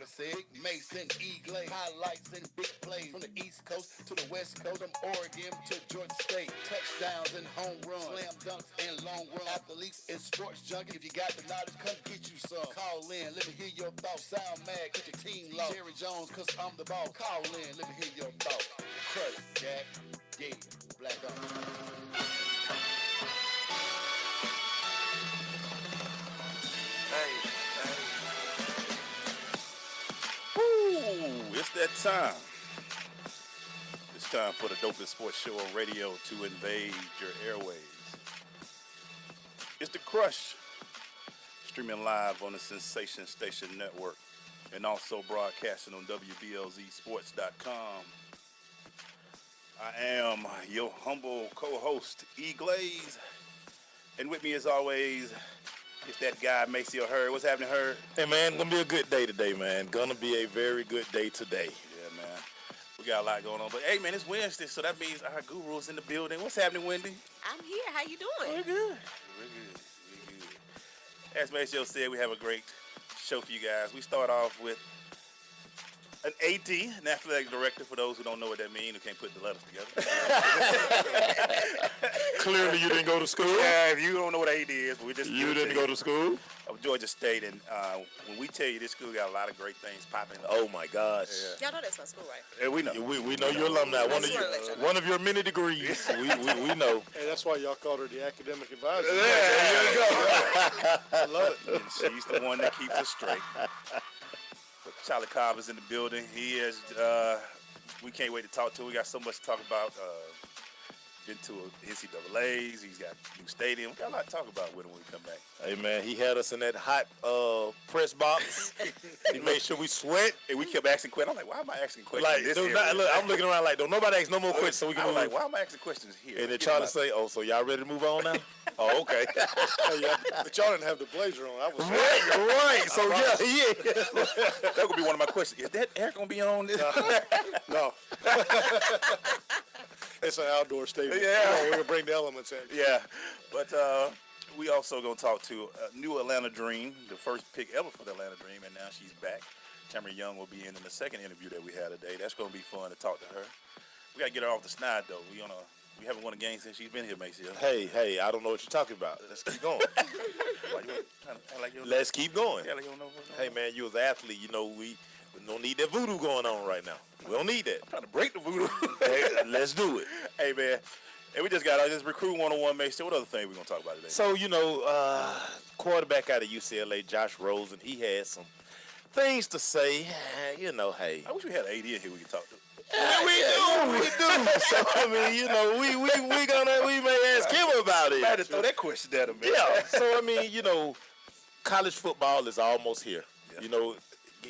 Sig, Mason, Eagle, highlights and big plays from the East Coast to the West Coast, from Oregon to Georgia State. Touchdowns and home runs, slam dunks and long run. Athletes and sports junkies. If you got the knowledge, come get you some. Call in, let me hear your thoughts. Sound mad, get your team low. Jerry Jones, cause I'm the ball. Call in, let me hear your thoughts. Crush, Jack, yeah, black on. Woo! It's that time. It's time for the dopest sports show on radio to invade your airways. It's The Crush, streaming live on the Sensation Station Network and also broadcasting on WBLZSports.com. I am your humble co-host, E. Glaze, and with me as always, it's that guy, Maceo Hurd. What's happening, Hurd? Hey, man, gonna be a good day today, man. Gonna be a very good day today. Yeah, man. We got a lot going on. But, hey, man, it's Wednesday, so that means our guru's in the building. What's happening, Wendy? I'm here. How you doing? We're good. We're good. As Maceo said, we have a great show for you guys. We start off with an AD, an athletic director, for those who don't know what that means, who can't put the letters together. Clearly, you didn't go to school. Yeah, if you don't know what AD is, but we just You didn't go to school. Of Georgia State, and when we tell you this school got a lot of great things popping. Oh my gosh! Y'all know that's my school, right? Yeah, we know. We know you're alumni. One of your many degrees. we know. Hey, that's why y'all called her the academic advisor. There you go. I love it. And she's the one that keeps us straight. But Charlie Cobb is in the building. He is. We can't wait to talk to him. We got so much to talk about. Been to NCAA's. He's got a new stadium. We got a lot to talk about with him when we come back. Hey man, he had us in that hot press box. He made sure we sweat. And we kept asking questions. I'm like, why am I asking questions? Like, look, I'm looking around like, don't nobody ask no more questions, so we can I'm move. like, why am I asking questions here? And then Charlie say, "Oh, so y'all ready to move on now?" Oh, okay. But y'all didn't have the blazer on. I was right. So yeah. That would be one of my questions. Is that air gonna be on this? No. It's an outdoor stadium. Yeah. We're going to bring the elements in. Yeah, but we also gonna talk to a new Atlanta Dream, the first pick ever for the Atlanta Dream, and now she's back. Tamera Young will be in the second interview that we had today. That's gonna be fun to talk to her. We gotta get her off the snide though. We haven't won a game since she's been here, Maceo. Hey, I don't know what you're talking about. Let's keep going. Why you trying to act like you don't know? Let's keep going. Yeah, like you don't know what's going Hey on? man, you as an athlete, you know we don't need that voodoo going on right now. We don't need that. I'm trying to break the voodoo. Hey, let's do it. Hey man, and we just got this recruit 101, Maceo. What other thing we gonna talk about today? So quarterback out of UCLA, Josh Rosen, he had some things to say. Hey. I wish we had an AD in here we could talk to. Yeah, we do. So I mean, we may ask him about it. I had to throw that question at him, man. Yeah. So I mean, college football is almost here. Yeah.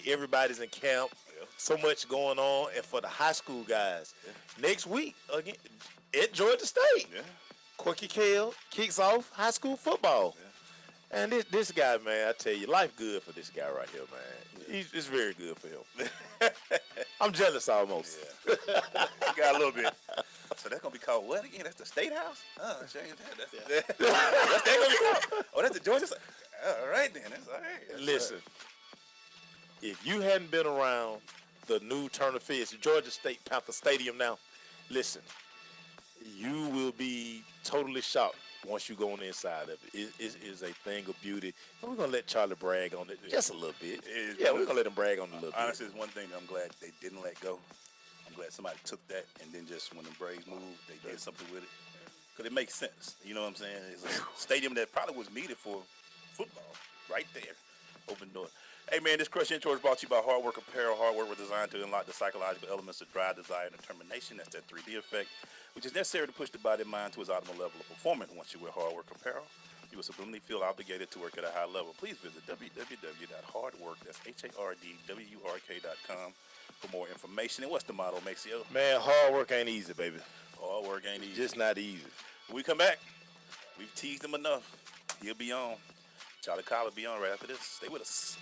Everybody's in camp. Yeah. So much going on, and for the high school guys, next week again at Georgia State, Yeah. Quirky Kale kicks off high school football. Yeah. And this guy, man, I tell you, life good for this guy right here, man. It's very good for him. I'm jealous almost. Yeah. You got a little bit. So that's gonna be called what again? That's the State House? Change that. That's that gonna be called. Oh, that's the Georgia State. All right then. That's all right. That's Listen, if you hadn't been around the new Turner Field, Georgia State Panther Stadium now, listen, you will be totally shocked once you go on the inside of it. It is a thing of beauty. And we're going to let Charlie brag on it just a little bit. Yeah, we're going to let him brag on it a little bit. Honestly, it's one thing that I'm glad they didn't let go. I'm glad somebody took that and then just when the Braves moved, they did something with it. Because it makes sense. You know what I'm saying? It's a stadium that probably was needed for football right there. Open door. Hey, man, this Crush Intro is brought to you by Hard Work Apparel. Hard Work was designed to unlock the psychological elements of drive, desire, and determination. That's that 3D effect, which is necessary to push the body and mind to its optimal level of performance. Once you wear Hard Work Apparel, you will subliminally feel obligated to work at a high level. Please visit www.hardwork, that's HARDWORK.com for more information. And what's the motto, Maceo? Man, hard work ain't easy, baby. Hard work ain't easy. Just not easy. When we come back, we've teased him enough. He'll be on. Charlie Cobb will be on right after this. Stay with us.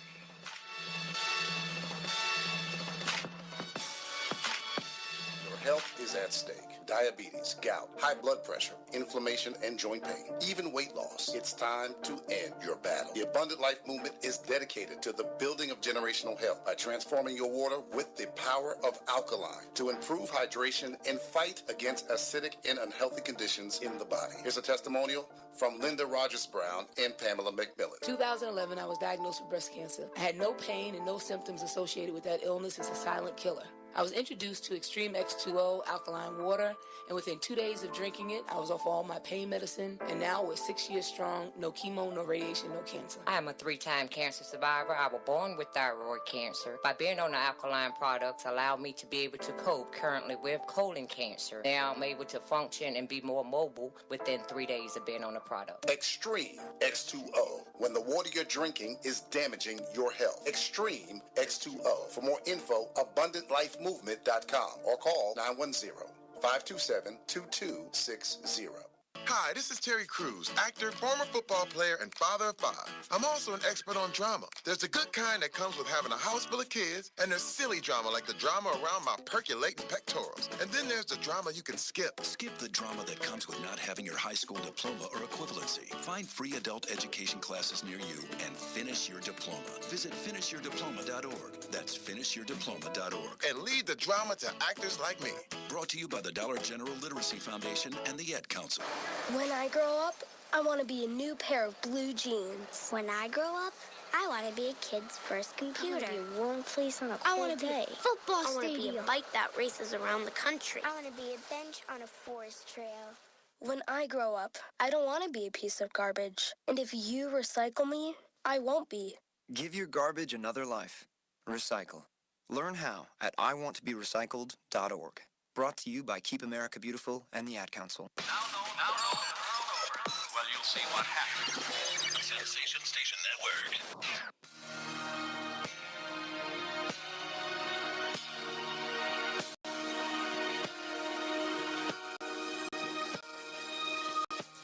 Your health is at stake. diabetes, gout, high blood pressure, inflammation, and joint pain, even weight loss. It's time to end your battle. The Abundant Life Movement is dedicated to the building of generational health by transforming your water with the power of alkaline to improve hydration and fight against acidic and unhealthy conditions in the body. Here's a testimonial from Linda Rogers Brown and Pamela McMillan. 2011, I was diagnosed with breast cancer. I had no pain and no symptoms associated with that illness. It's a silent killer. I was introduced to Extreme X2O alkaline water, and within 2 days of drinking it, I was off all my pain medicine, and now we're 6 years strong, no chemo, no radiation, no cancer. I am a 3-time cancer survivor. I was born with thyroid cancer. By being on the alkaline products allowed me to be able to cope currently with colon cancer. Now I'm able to function and be more mobile within 3 days of being on the product. Extreme X2O, when the water you're drinking is damaging your health. Extreme X2O. For more info, AbundantLifeMovement.com or call 910-527-2260. Hi, this is Terry Crews, actor, former football player, and father of 5. I'm also an expert on drama. There's the good kind that comes with having a house full of kids, and there's silly drama like the drama around my percolating pectorals. And then there's the drama you can skip. Skip the drama that comes with not having your high school diploma or equivalency. Find free adult education classes near you and finish your diploma. Visit finishyourdiploma.org. That's finishyourdiploma.org. And leave the drama to actors like me. Brought to you by the Dollar General Literacy Foundation and the Ed Council. When I grow up, I want to be a new pair of blue jeans. When I grow up, I want to be a kid's first computer. I want to be a warm place on a I cold want to be day. a football stadium. I want to be a bike that races around the country. I want to be a bench on a forest trail. When I grow up, I don't want to be a piece of garbage. And if you recycle me, I won't be. Give your garbage another life. Recycle. Learn how at iwanttoberecycled.org. Brought to you by Keep America Beautiful and the Ad Council. Now, well, you'll see what happens. Sensation Station Network.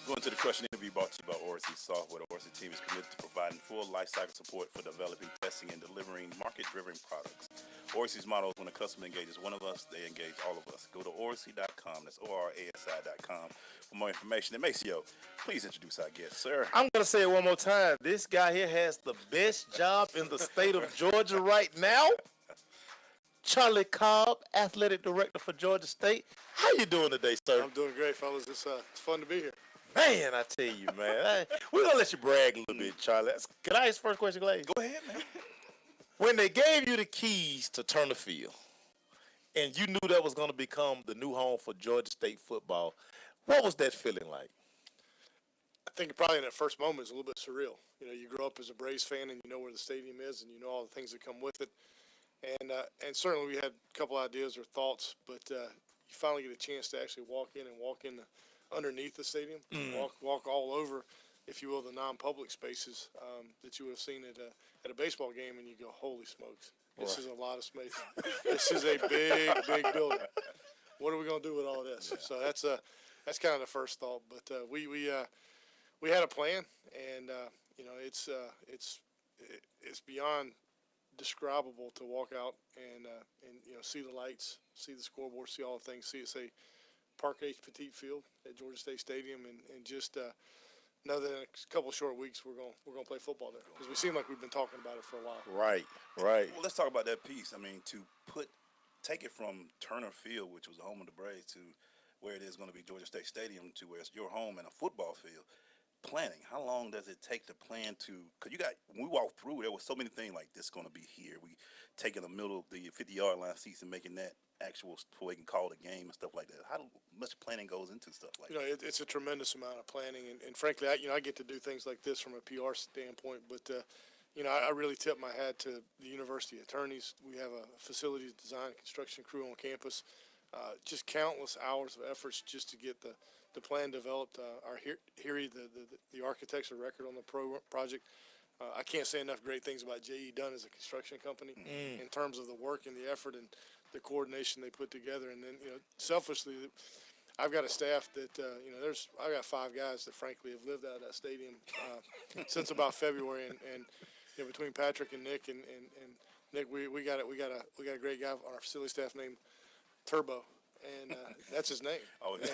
Going to the question interview brought to you by Oracy Software. The Oracy team is committed to providing full lifecycle support for developing, testing, and delivering market-driven products. Oracy's motto is when a customer engages one of us, they engage all of us. Go to Oracy.com. That's ORASI.com for more information. And Maceo, please introduce our guest, sir. I'm going to say it one more time. This guy here has the best job in the state of Georgia right now. Charlie Cobb, athletic director for Georgia State. How you doing today, sir? I'm doing great, fellas. It's fun to be here. Man, I tell you, man. We're going to let you brag a little bit, Charlie. Can I ask the first question, Glaze? Go ahead, man. When they gave you the keys to Turner Field, and you knew that was going to become the new home for Georgia State football, what was that feeling like? I think probably in that first moment it's a little bit surreal. You know, you grow up as a Braves fan and you know where the stadium is and you know all the things that come with it. And certainly we had a couple ideas or thoughts, but you finally get a chance to actually walk in underneath the stadium, walk all over, if you will, the non-public spaces that you would have seen at a baseball game, and you go, holy smokes, this is a lot of space. This is a big building. What are we going to do with all this? So that's kind of the first thought. But we had a plan, and you know it's beyond describable to walk out and you know see the lights, see the scoreboard, see all the things, see it say Park H. Petit Field at Georgia State Stadium, and just know that in a couple of short weeks we're gonna play football there, because we seem like we've been talking about it for a while. Right. Well, let's talk about that piece. I mean, take it from Turner Field, which was the home of the Braves, to where it is going to be Georgia State Stadium, to where it's your home and a football field. Planning, how long does it take to plan to, because when we walked through, there was so many things like this going to be here. We taking the middle of the 50-yard line seats and making that actual, so we can call the game and stuff like that. How much planning goes into stuff like that? You know, it's a tremendous amount of planning, and frankly, I get to do things like this from a PR standpoint, but you know, I really tip my hat to the university attorneys. We have a facilities design and construction crew on campus. Just countless hours of efforts just to get the plan developed. Our Harry, the architects of record on the project. I can't say enough great things about J.E. Dunn as a construction company in terms of the work and the effort and the coordination they put together. And then, you know, selfishly, I've got a staff that, you know, I got 5 guys that frankly have lived out of that stadium since about February. And you know, between Patrick and Nick and Nick, we got a great guy on our facility staff named Turbo. and that's his name. Oh, And it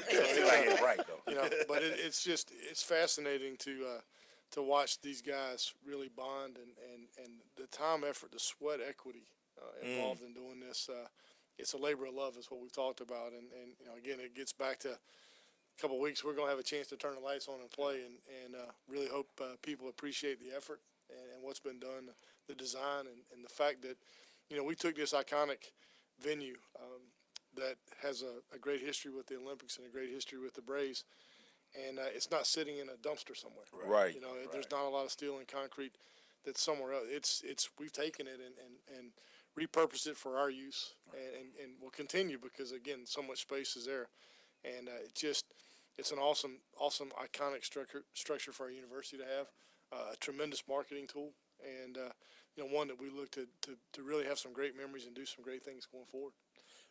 seems like it's right though. you know, but it's fascinating to watch these guys really bond and the time, effort, the sweat equity involved in doing this. It's a labor of love, is what we've talked about, and you know, again, it gets back to a couple of weeks. We're gonna have a chance to turn the lights on and play, and really hope people appreciate the effort and what's been done, the design, and the fact that, you know, we took this iconic venue that has a great history with the Olympics and a great history with the Braves, and it's not sitting in a dumpster somewhere. Right. You know, there's not a lot of steel and concrete that's somewhere else. It's we've taken it and repurposed it for our use, and we'll continue because, again, so much space is there, and it's an awesome iconic structure for our university to have, a tremendous marketing tool, and you know, one that we look to really have some great memories and do some great things going forward.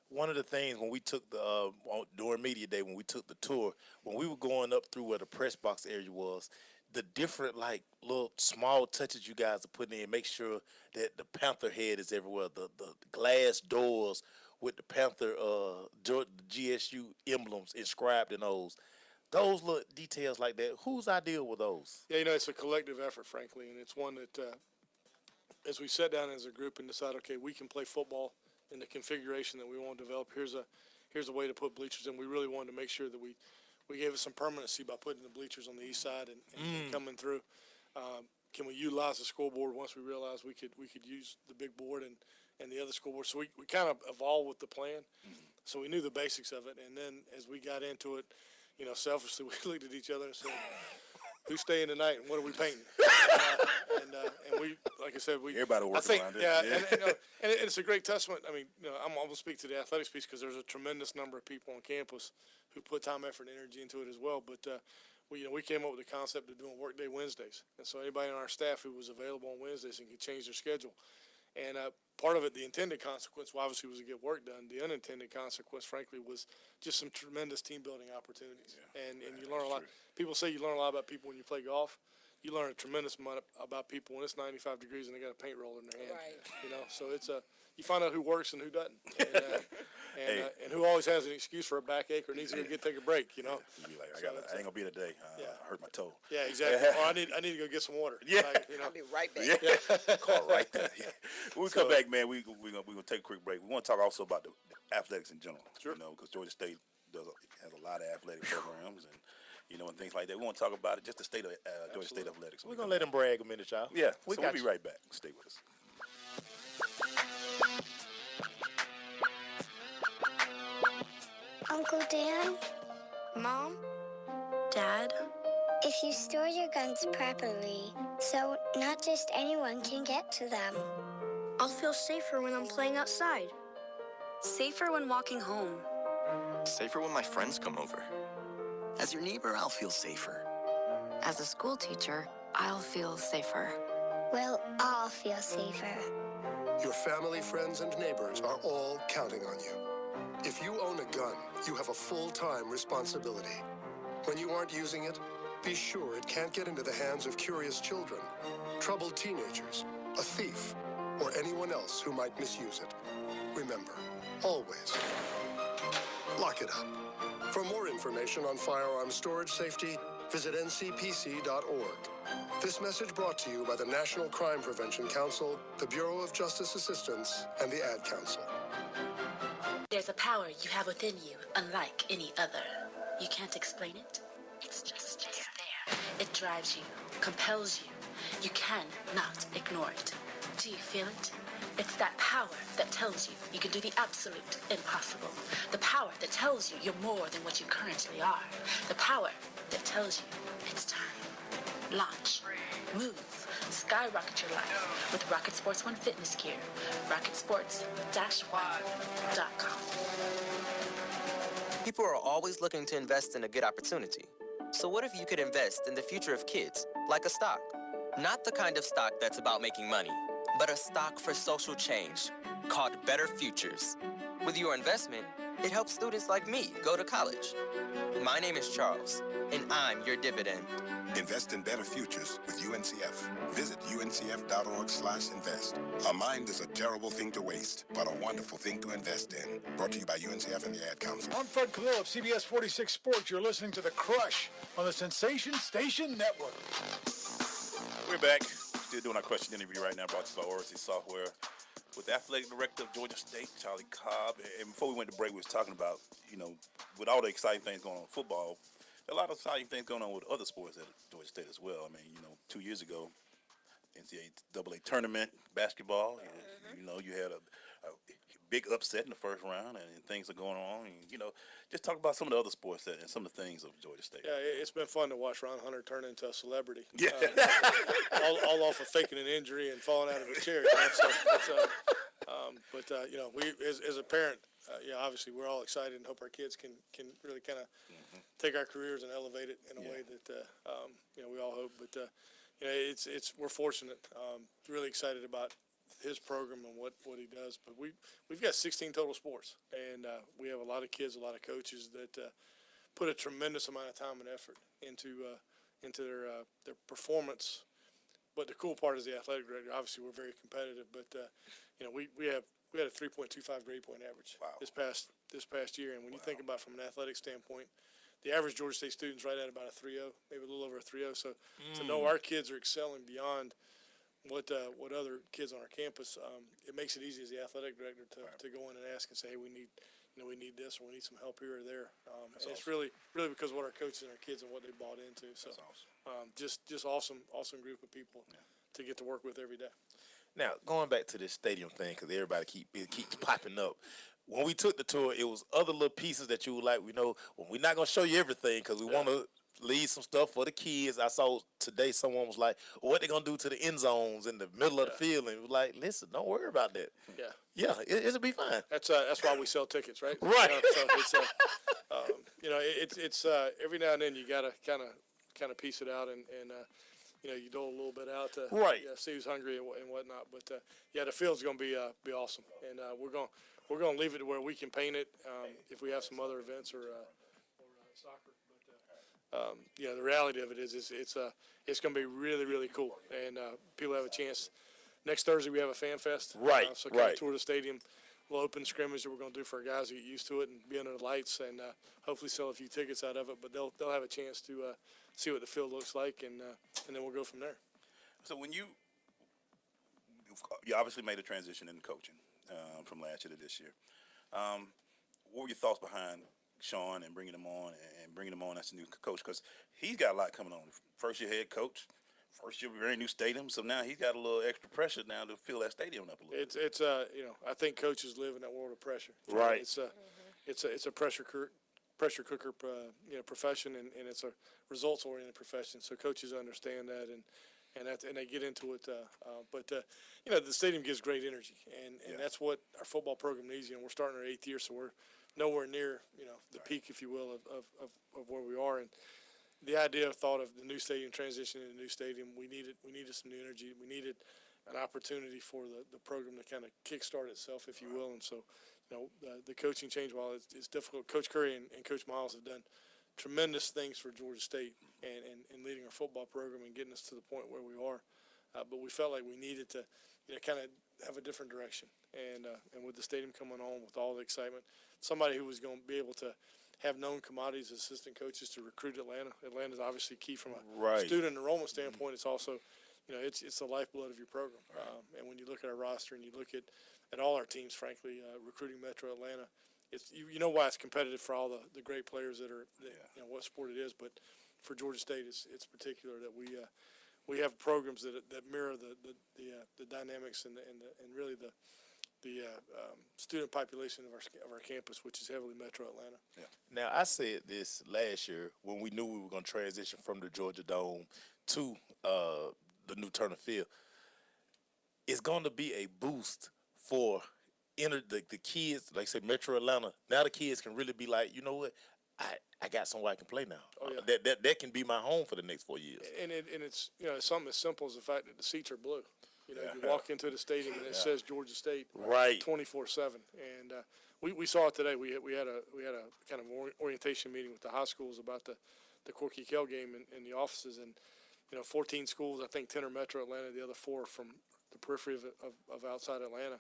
One of the things when we took the during media day, when we took the tour, when we were going up through where the press box area was, the different like little small touches you guys are putting in, make sure that the Panther head is everywhere, the glass doors with the Panther GSU emblems inscribed in those little details like that. Whose idea were those? Yeah, you know, it's a collective effort, frankly, and it's one that as we sat down as a group and decided, okay, we can play football in the configuration that we want to develop. Here's a way to put bleachers in. We really wanted to make sure that we gave it some permanency by putting the bleachers on the east side and coming through. Can we utilize the scoreboard once we realized we could use the big board and the other scoreboard? So we kind of evolved with the plan. So we knew the basics of it, and then as we got into it, you know, selfishly, we looked at each other and said, who's staying tonight and what are we painting? And we, like I said, everybody works around it. Yeah, and it's a great testament. I mean, you know, I'm going to speak to the athletics piece because there's a tremendous number of people on campus who put time, effort, and energy into it as well. But we came up with the concept of doing workday Wednesdays, and so anybody on our staff who was available on Wednesdays and could change their schedule. And part of it, the intended consequence, well, obviously, was to get work done. The unintended consequence, frankly, was just some tremendous team building opportunities. Yeah, and you learn a lot. People say you learn a lot about people when you play golf. You learn a tremendous amount about people when it's 95 degrees and they got a paint roller in their hand. Right. You know, so it's you find out who works and who doesn't, and who always has an excuse for a backache or needs to take a break. You know, you be like, I ain't gonna be today. I hurt my toe. Yeah, exactly. Or I need to go get some water. Yeah, you know? I'll be right back. Yeah, call right there. Yeah. When we come back, man, we gonna take a quick break. We want to talk also about the athletics in general. Sure. You know, because Georgia State has a lot of athletic programs and, you know, and things like that. We want to talk about it, just the state of Georgia State athletics. We're going to let them brag a minute, y'all. Yeah, we'll be right back. Stay with us. Uncle Dan? Mom? Dad? If you store your guns properly, so not just anyone can get to them. I'll feel safer when I'm playing outside. Safer when walking home. Safer when my friends come over. As your neighbor, I'll feel safer. As a school teacher, I'll feel safer. We'll all feel safer. Your family, friends, and neighbors are all counting on you. If you own a gun, you have a full-time responsibility. When you aren't using it, be sure it can't get into the hands of curious children, troubled teenagers, a thief, or anyone else who might misuse it. Remember, always, lock it up. For more information on firearm storage safety, visit ncpc.org. This message brought to you by the National Crime Prevention Council, the Bureau of Justice Assistance, and the Ad Council. There's a power you have within you, unlike any other. You can't explain it. It's just there. It drives you, compels you. You cannot ignore it. Do you feel it? It's that power that tells you you can do the absolute impossible. The power that tells you you're more than what you currently are. The power that tells you it's time. Launch. Move. Skyrocket your life with Rocket Sports One fitness gear. RocketSports-One.com. People are always looking to invest in a good opportunity. So what if you could invest in the future of kids, like a stock? Not the kind of stock that's about making money, but a stock for social change called Better Futures. With your investment, It helps students like me go to college. My name is Charles, and I'm your dividend. Invest in better futures with UNCF. Visit uncf.org/invest. A mind is a terrible thing to waste, but a wonderful thing to invest in. Brought to you by UNCF and the Ad Council. I'm Fred Khalil of CBS 46 Sports. You're listening to The Crush on the Sensation Station Network. We're back. Still doing our question interview right now, brought to you by Oracy Software, with the athletic director of Georgia State, Charlie Cobb. And before we went to break, we was talking about, with all the exciting things going on in football, a lot of exciting things going on with other sports at Georgia State as well. I mean, 2 years ago, NCAA tournament, basketball, you had a big upset in the first round, and things are going on. And, just talk about some of the other sports and some of the things of Georgia State. Yeah, it's been fun to watch Ron Hunter turn into a celebrity. Yeah. All off of faking an injury and falling out of a chair. We as a parent, obviously we're all excited and hope our kids can really kind of take our careers and elevate it in a way that we all hope. But we're fortunate. Really excited about his program and what he does. But we've got 16 total sports, and we have a lot of kids, a lot of coaches that put a tremendous amount of time and effort into their performance. But the cool part is the athletic director. Obviously, we're very competitive, but we had a 3.25 grade point average this past year. And when you think about from an athletic standpoint, the average Georgia State student's right at about a 3.0, maybe a little over a 3.0. So to know our kids are excelling beyond what other kids on our campus, it makes it easy as the athletic director to go in and ask and say, hey, we need this, or we need some help here or there. And it's really because of what our coaches and our kids and what they bought into. So just awesome group of people to get to work with every day. Now, going back to this stadium thing, because everybody keeps popping up. When we took the tour, it was other little pieces that you would like. Well, we're not going to show you everything because we want to leave some stuff for the kids. I saw today someone was like, what they going to do to the end zones in the middle of the field? And it was like, listen, don't worry about that. Yeah, it'll be fine. That's why we sell tickets, right? Right. It's every now and then you got to kind of piece it out and you dole a little bit out to see who's hungry and whatnot. But the field's going to be awesome, and we're going to leave it to where we can paint it if we have some other events or soccer. But the reality of it is it's going to be really, really cool, and people have a chance. Next Thursday we have a fan fest. So kind of tour the stadium. We'll open scrimmage that we're going to do for our guys to get used to it and be under the lights, and hopefully sell a few tickets out of it. But they'll have a chance to see what the field looks like, and then we'll go from there. So when you obviously made a transition in coaching from last year to this year, what were your thoughts behind Sean and bringing him on as a new coach? Because he's got a lot coming on. First year head coach, first year very new stadium, so now he's got a little extra pressure now to fill that stadium up a little. It's I think coaches live in that world of pressure. Right. It's a pressure cooker profession, and it's a results oriented profession. So coaches understand that and they get into it. But the stadium gives great energy, and that's what our football program needs. We're starting our 8th year, so we're nowhere near the peak, if you will, of where we are. And the thought of the new stadium transitioning to the new stadium, we needed some new energy. We needed an opportunity for the program to kind of kickstart itself, if you will. And so, the coaching change, while it's difficult, Coach Curry and Coach Miles have done tremendous things for Georgia State and leading our football program and getting us to the point where we are. But we felt like we needed to, kind of have a different direction. And with the stadium coming on, with all the excitement, somebody who was going to be able to have known commodities as assistant coaches to recruit Atlanta. Atlanta's obviously key from a student enrollment standpoint. It's also, it's the lifeblood of your program. And when you look at our roster and you look at all our teams, frankly, recruiting Metro Atlanta, it's why it's competitive for all the great players that what sport it is. But for Georgia State, it's particular that we have programs that mirror the dynamics and really the student population of our campus, which is heavily Metro Atlanta. Yeah. Now, I said this last year when we knew we were going to transition from the Georgia Dome to the new Turner Field. It's going to be a boost for the kids, like say Metro Atlanta. Now the kids can really be like, you know what, I got somewhere I can play now. Oh, yeah. That can be my home for the next 4 years. And it's something as simple as the fact that the seats are blue. You know, you walk into the stadium and it says Georgia State, right, 24/7. And we saw it today. We had a kind of orientation meeting with the high schools about the Corky Kell game in the offices, and 14 schools. I think 10 are Metro Atlanta. The other 4 are from the periphery of outside Atlanta,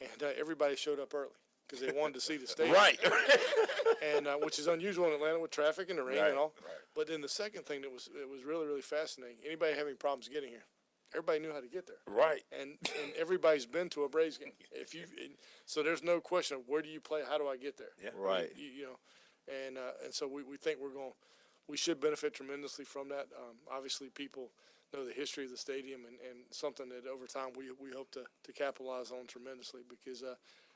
and everybody showed up early because they wanted to see the stadium. Right. And which is unusual in Atlanta with traffic and the rain and all. Right. But then the second thing that was really, really fascinating, anybody having problems getting here, everybody knew how to get there. Right. And everybody's been to a Braves game. So there's no question of where do you play, how do I get there? Yeah. Right. And so we think we should benefit tremendously from that. Obviously people know the history of the stadium and something that over time we hope to capitalize on tremendously, because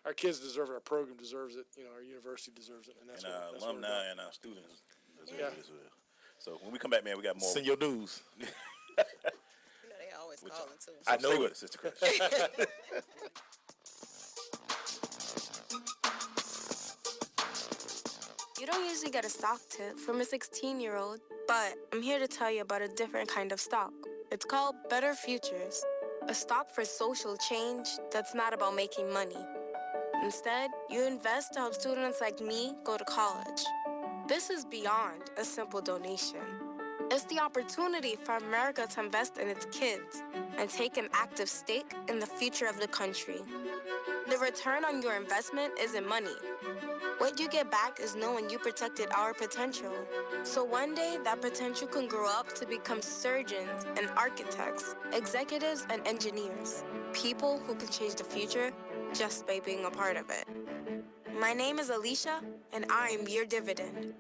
our kids deserve it, our program deserves it, our university deserves it, and that's and what our that's alumni what and our students deserve Yeah. it as well. So when we come back, man, we got more. Send your dues. You know, they always calling too. I know Stay with it. us, Sister Chris. You don't usually get a stock tip from a 16-year-old, but I'm here to tell you about a different kind of stock. It's called Better Futures, a stock for social change that's not about making money. Instead, you invest to help students like me go to college. This is beyond a simple donation. It's the opportunity for America to invest in its kids and take an active stake in the future of the country. The return on your investment isn't money. What you get back is knowing you protected our potential. So one day, that potential can grow up to become surgeons and architects, executives and engineers, people who can change the future just by being a part of it. My name is Alicia, and I'm your dividend.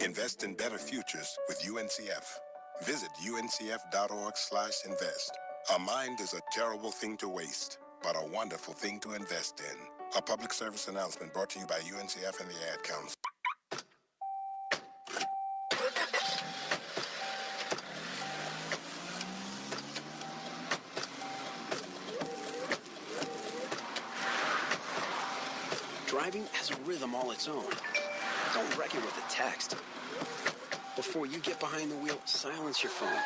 Invest in better futures with UNCF. Visit uncf.org/invest. A mind is a terrible thing to waste, but a wonderful thing to invest in. A public service announcement brought to you by UNCF and the Ad Council. Driving has a rhythm all its own. Don't wreck it with a text. Before you get behind the wheel, silence your phone.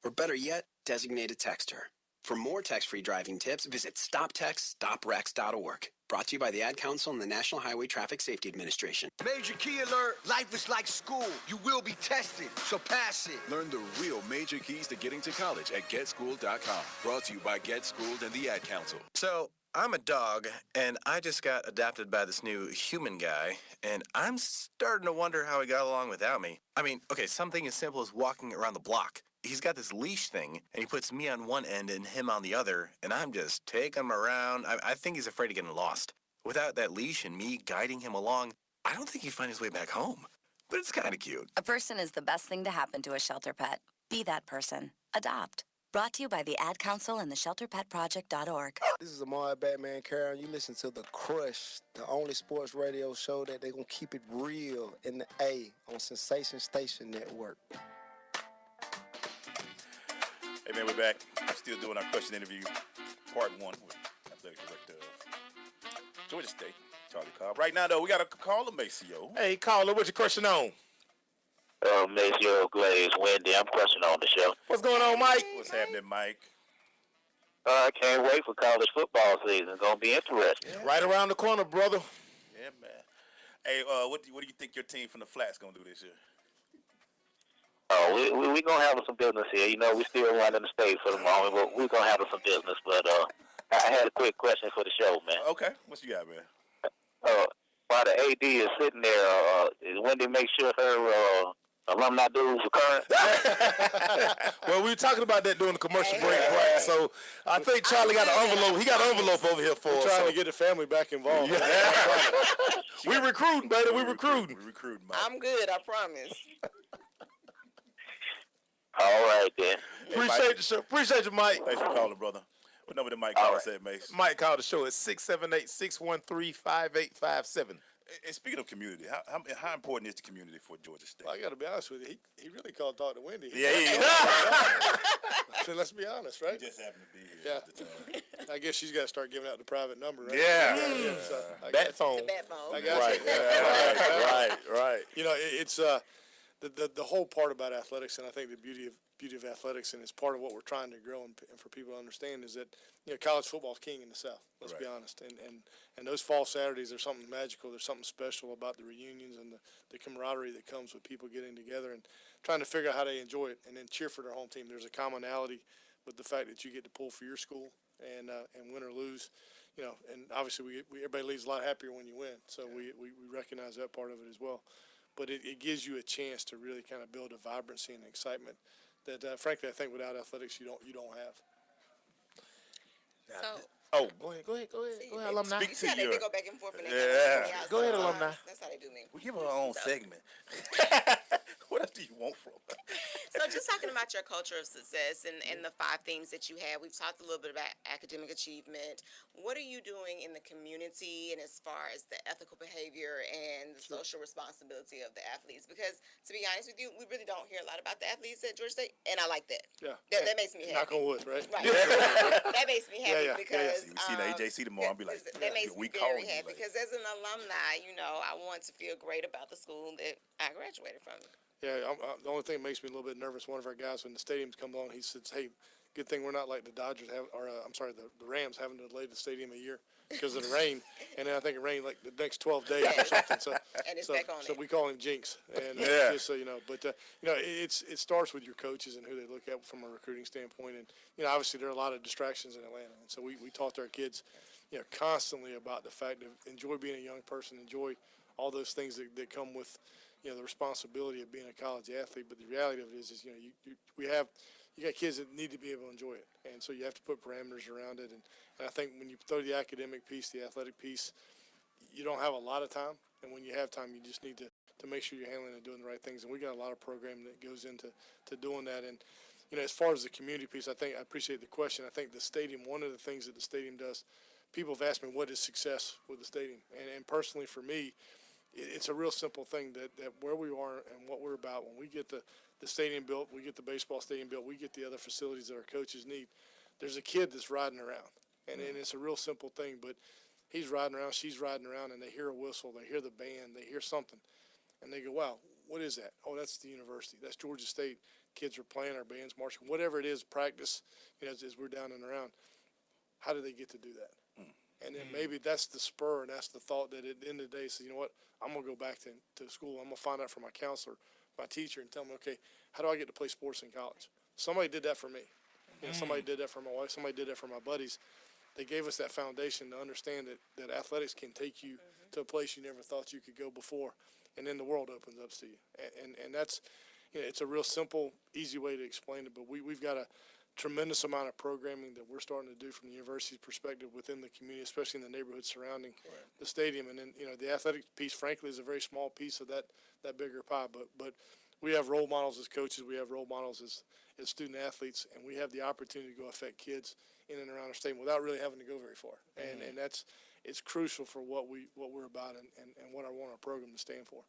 Or better yet, designate a texter. For more text-free driving tips, visit stoptextstoprex.org. Brought to you by the Ad Council and the National Highway Traffic Safety Administration. Major key alert. Life is like school. You will be tested, so pass it. Learn the real major keys to getting to college at GetSchooled.com. Brought to you by Get Schooled and the Ad Council. So, I'm a dog, and I just got adopted by this new human guy, and I'm starting to wonder how he got along without me. I mean, okay, something as simple as walking around the block. He's got this leash thing, and he puts me on one end and him on the other, and I'm just taking him around. I think he's afraid of getting lost. Without that leash and me guiding him along, I don't think he'd find his way back home. But it's kind of cute. A person is the best thing to happen to a shelter pet. Be that person. Adopt. Brought to you by the Ad Council and the ShelterPetProject.org. This is Amar Batman Karen. You listen to The Crush, the only sports radio show that they're going to keep it real in the A on Sensation Station Network. Hey, man, we're back. We're still doing our question interview, part 1 with athletic director of Georgia State, Charlie Cobb. Right now, though, we got a caller, Maceo. Hey, caller, what's your question on? Maceo Glaze, Wendy. I'm questioning on the show. What's going on, Mike? What's happening, Mike? I can't wait for college football season. It's going to be interesting. Yeah. Right around the corner, brother. Yeah, man. Hey, what do you think your team from the Flats going to do this year? Oh, we going to handle some business here. You know, we still running the state for the moment, but we're going to handle some business. But I had a quick question for the show, man. Okay. What you got, man? While the AD is sitting there, is Wendy make sure her alumni dues are current? Well, we were talking about that during the commercial break, right? So I think Charlie got an envelope. He got an envelope over here for us. Trying to get the family back involved. Yeah. We recruiting, baby. We recruiting. We recruiting, Mike. I'm good, I promise. All right, then. Appreciate you, Mike. Thanks for calling, brother. What number did Mike call us at, Mace? Mike called the show at 678-613-5857. And speaking of community, how important is the community for Georgia State? Well, I got to be honest with you. He really called talk to Wendy. Yeah, he is. So let's be honest, right? He just happened to be here at the time. I guess she's got to start giving out the private number, right? Yeah. So Bat phone. The bat phone. I got Right. you. Right. You know, it's the whole part about athletics, and I think the beauty beauty of athletics, and it's part of what we're trying to grow and for people to understand is that, college football is king in the South. Let's be honest. And those fall Saturdays, there's something magical. There's something special about the reunions and the camaraderie that comes with people getting together and trying to figure out how they enjoy it and then cheer for their home team. There's a commonality with the fact that you get to pull for your school and win or lose. And obviously everybody leaves a lot happier when you win. So we recognize that part of it as well. But it gives you a chance to really kind of build a vibrancy and excitement that, frankly, I think without athletics you don't have. Go ahead, alumni. Speak to They your. go back and forth and they Yeah. Go ahead, alumni. That's how they do me. We give her our own segment. What else do you want from her? So just talking about your culture of success and the 5 themes that you have, we've talked a little bit about academic achievement. What are you doing in the community and as far as the ethical behavior and the social responsibility of the athletes? Because to be honest with you, we really don't hear a lot about the athletes at Georgia State, and I like that. Yeah. That makes me happy. Knock on wood, right? Right. That makes me happy because We see the AJC tomorrow. I'll be like, that makes me we very calling happy you. because as an alumni, I want to feel great about the school that I graduated from. Yeah, the only thing that makes me a little bit nervous, one of our guys, when the stadium's come on, he says, hey, good thing we're not like the Dodgers the Rams having to delay the stadium a year because of the rain. And then I think it rained like the next 12 days or something. So, and it's back on so we call him Jinx. And just so you know, but it starts with your coaches and who they look at from a recruiting standpoint. And, obviously there are a lot of distractions in Atlanta. And so we talk to our kids, constantly about the fact of enjoy being a young person, enjoy all those things that come with, the responsibility of being a college athlete. But the reality of it is you got kids that need to be able to enjoy it. And so you have to put parameters around it. And I think when you throw the academic piece, the athletic piece, you don't have a lot of time. And when you have time, you just need to make sure you're handling and doing the right things. And we got a lot of programming that goes into doing that. And, as far as the community piece, I appreciate the question. I think the stadium, one of the things that the stadium does, people have asked me what is success with the stadium. And personally for me, it's a real simple thing that where we are and what we're about. When we get the stadium built, we get the baseball stadium built, we get the other facilities that our coaches need. There's a kid that's riding around, and it's a real simple thing. But he's riding around, she's riding around, and they hear a whistle, they hear the band, they hear something, and they go, "Wow, what is that?" "Oh, that's the university. That's Georgia State. Kids are playing, our band's marching, whatever it is, practice. As we're down and around. How do they get to do that?" And then maybe that's the spur and that's the thought that at the end of the day, say, you know what, I'm going to go back to school. I'm going to find out from my counselor, my teacher, and tell them, okay, how do I get to play sports in college? Somebody did that for me. Somebody did that for my wife. Somebody did that for my buddies. They gave us that foundation to understand that athletics can take you to a place you never thought you could go before, and then the world opens up to you. And that's, it's a real simple, easy way to explain it, but we've got a tremendous amount of programming that we're starting to do from the university's perspective within the community, especially in the neighborhood surrounding the stadium. And then, the athletic piece, frankly, is a very small piece of that bigger pie. But we have role models as coaches. We have role models as student athletes, and we have the opportunity to go affect kids in and around our stadium without really having to go very far. And it's crucial for what we're about and what I want our program to stand for.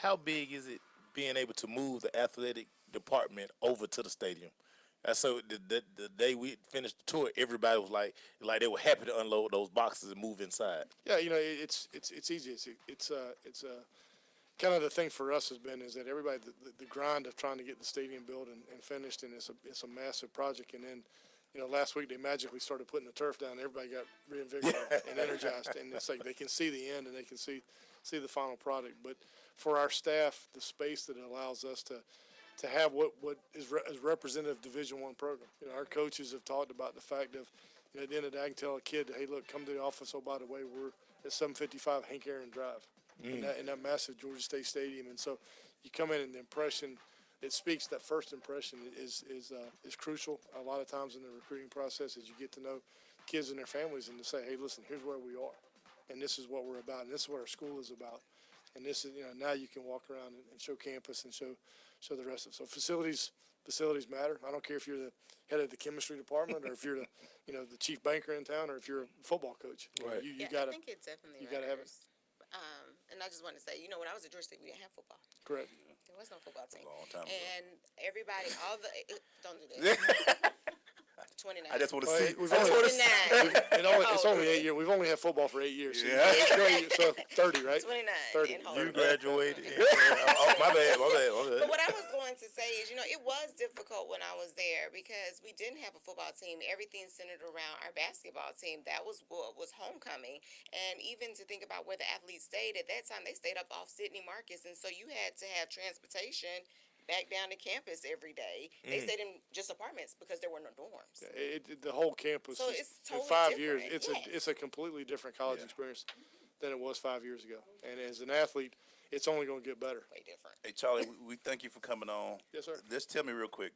How big is it being able to move the athletic department over to the stadium? So the day we finished the tour, everybody was like they were happy to unload those boxes and move inside. Yeah, it's easy. It's kind of the thing for us has been is that everybody the grind of trying to get the stadium built and finished, and it's a massive project. And then last week they magically started putting the turf down. Everybody got reinvigorated and energized, and it's like they can see the end and they can see the final product. But for our staff, the space that it allows us to have what is representative Division I program. Our coaches have talked about the fact of, at the end of the day, I can tell a kid, hey, look, come to the office. Oh, by the way, we're at 755 Hank Aaron Drive in that massive Georgia State Stadium. And so you come in and the impression, it speaks, that first impression is crucial a lot of times in the recruiting process as you get to know kids and their families and to say, hey, listen, here's where we are. And this is what we're about. And this is what our school is about. And this is, now you can walk around and show campus and show the rest of it. So facilities matter. I don't care if you're the head of the chemistry department or if you're the chief banker in town or if you're a football coach. Right. You gotta, I think it definitely you gotta have it. And I just want to say, when I was at Georgia State, we didn't have football. Correct. There was no football team. Long time ago. And everybody, don't do that. 29. I just want to Well, see. we've I just only- want to see. It's only 8 years. We've only had football for 8 years. So, Yeah. so 30, right? 29 30. in Holy. You graduated. Oh, my bad. But what I was going to say is, it was difficult when I was there because we didn't have a football team. Everything centered around our basketball team. That was what was homecoming. And even to think about where the athletes stayed, at that time they stayed up off Sidney Marcus. And so you had to have transportation back down to campus every day. They stayed in just apartments because there were no dorms. The whole campus. So is- it's in totally 5 different. years. Yes. It's a completely different college experience than it was 5 years ago. And as an athlete, it's only going to get better. Way different. Hey, Charlie, we thank you for coming on. Yes, sir. Just tell me real quick,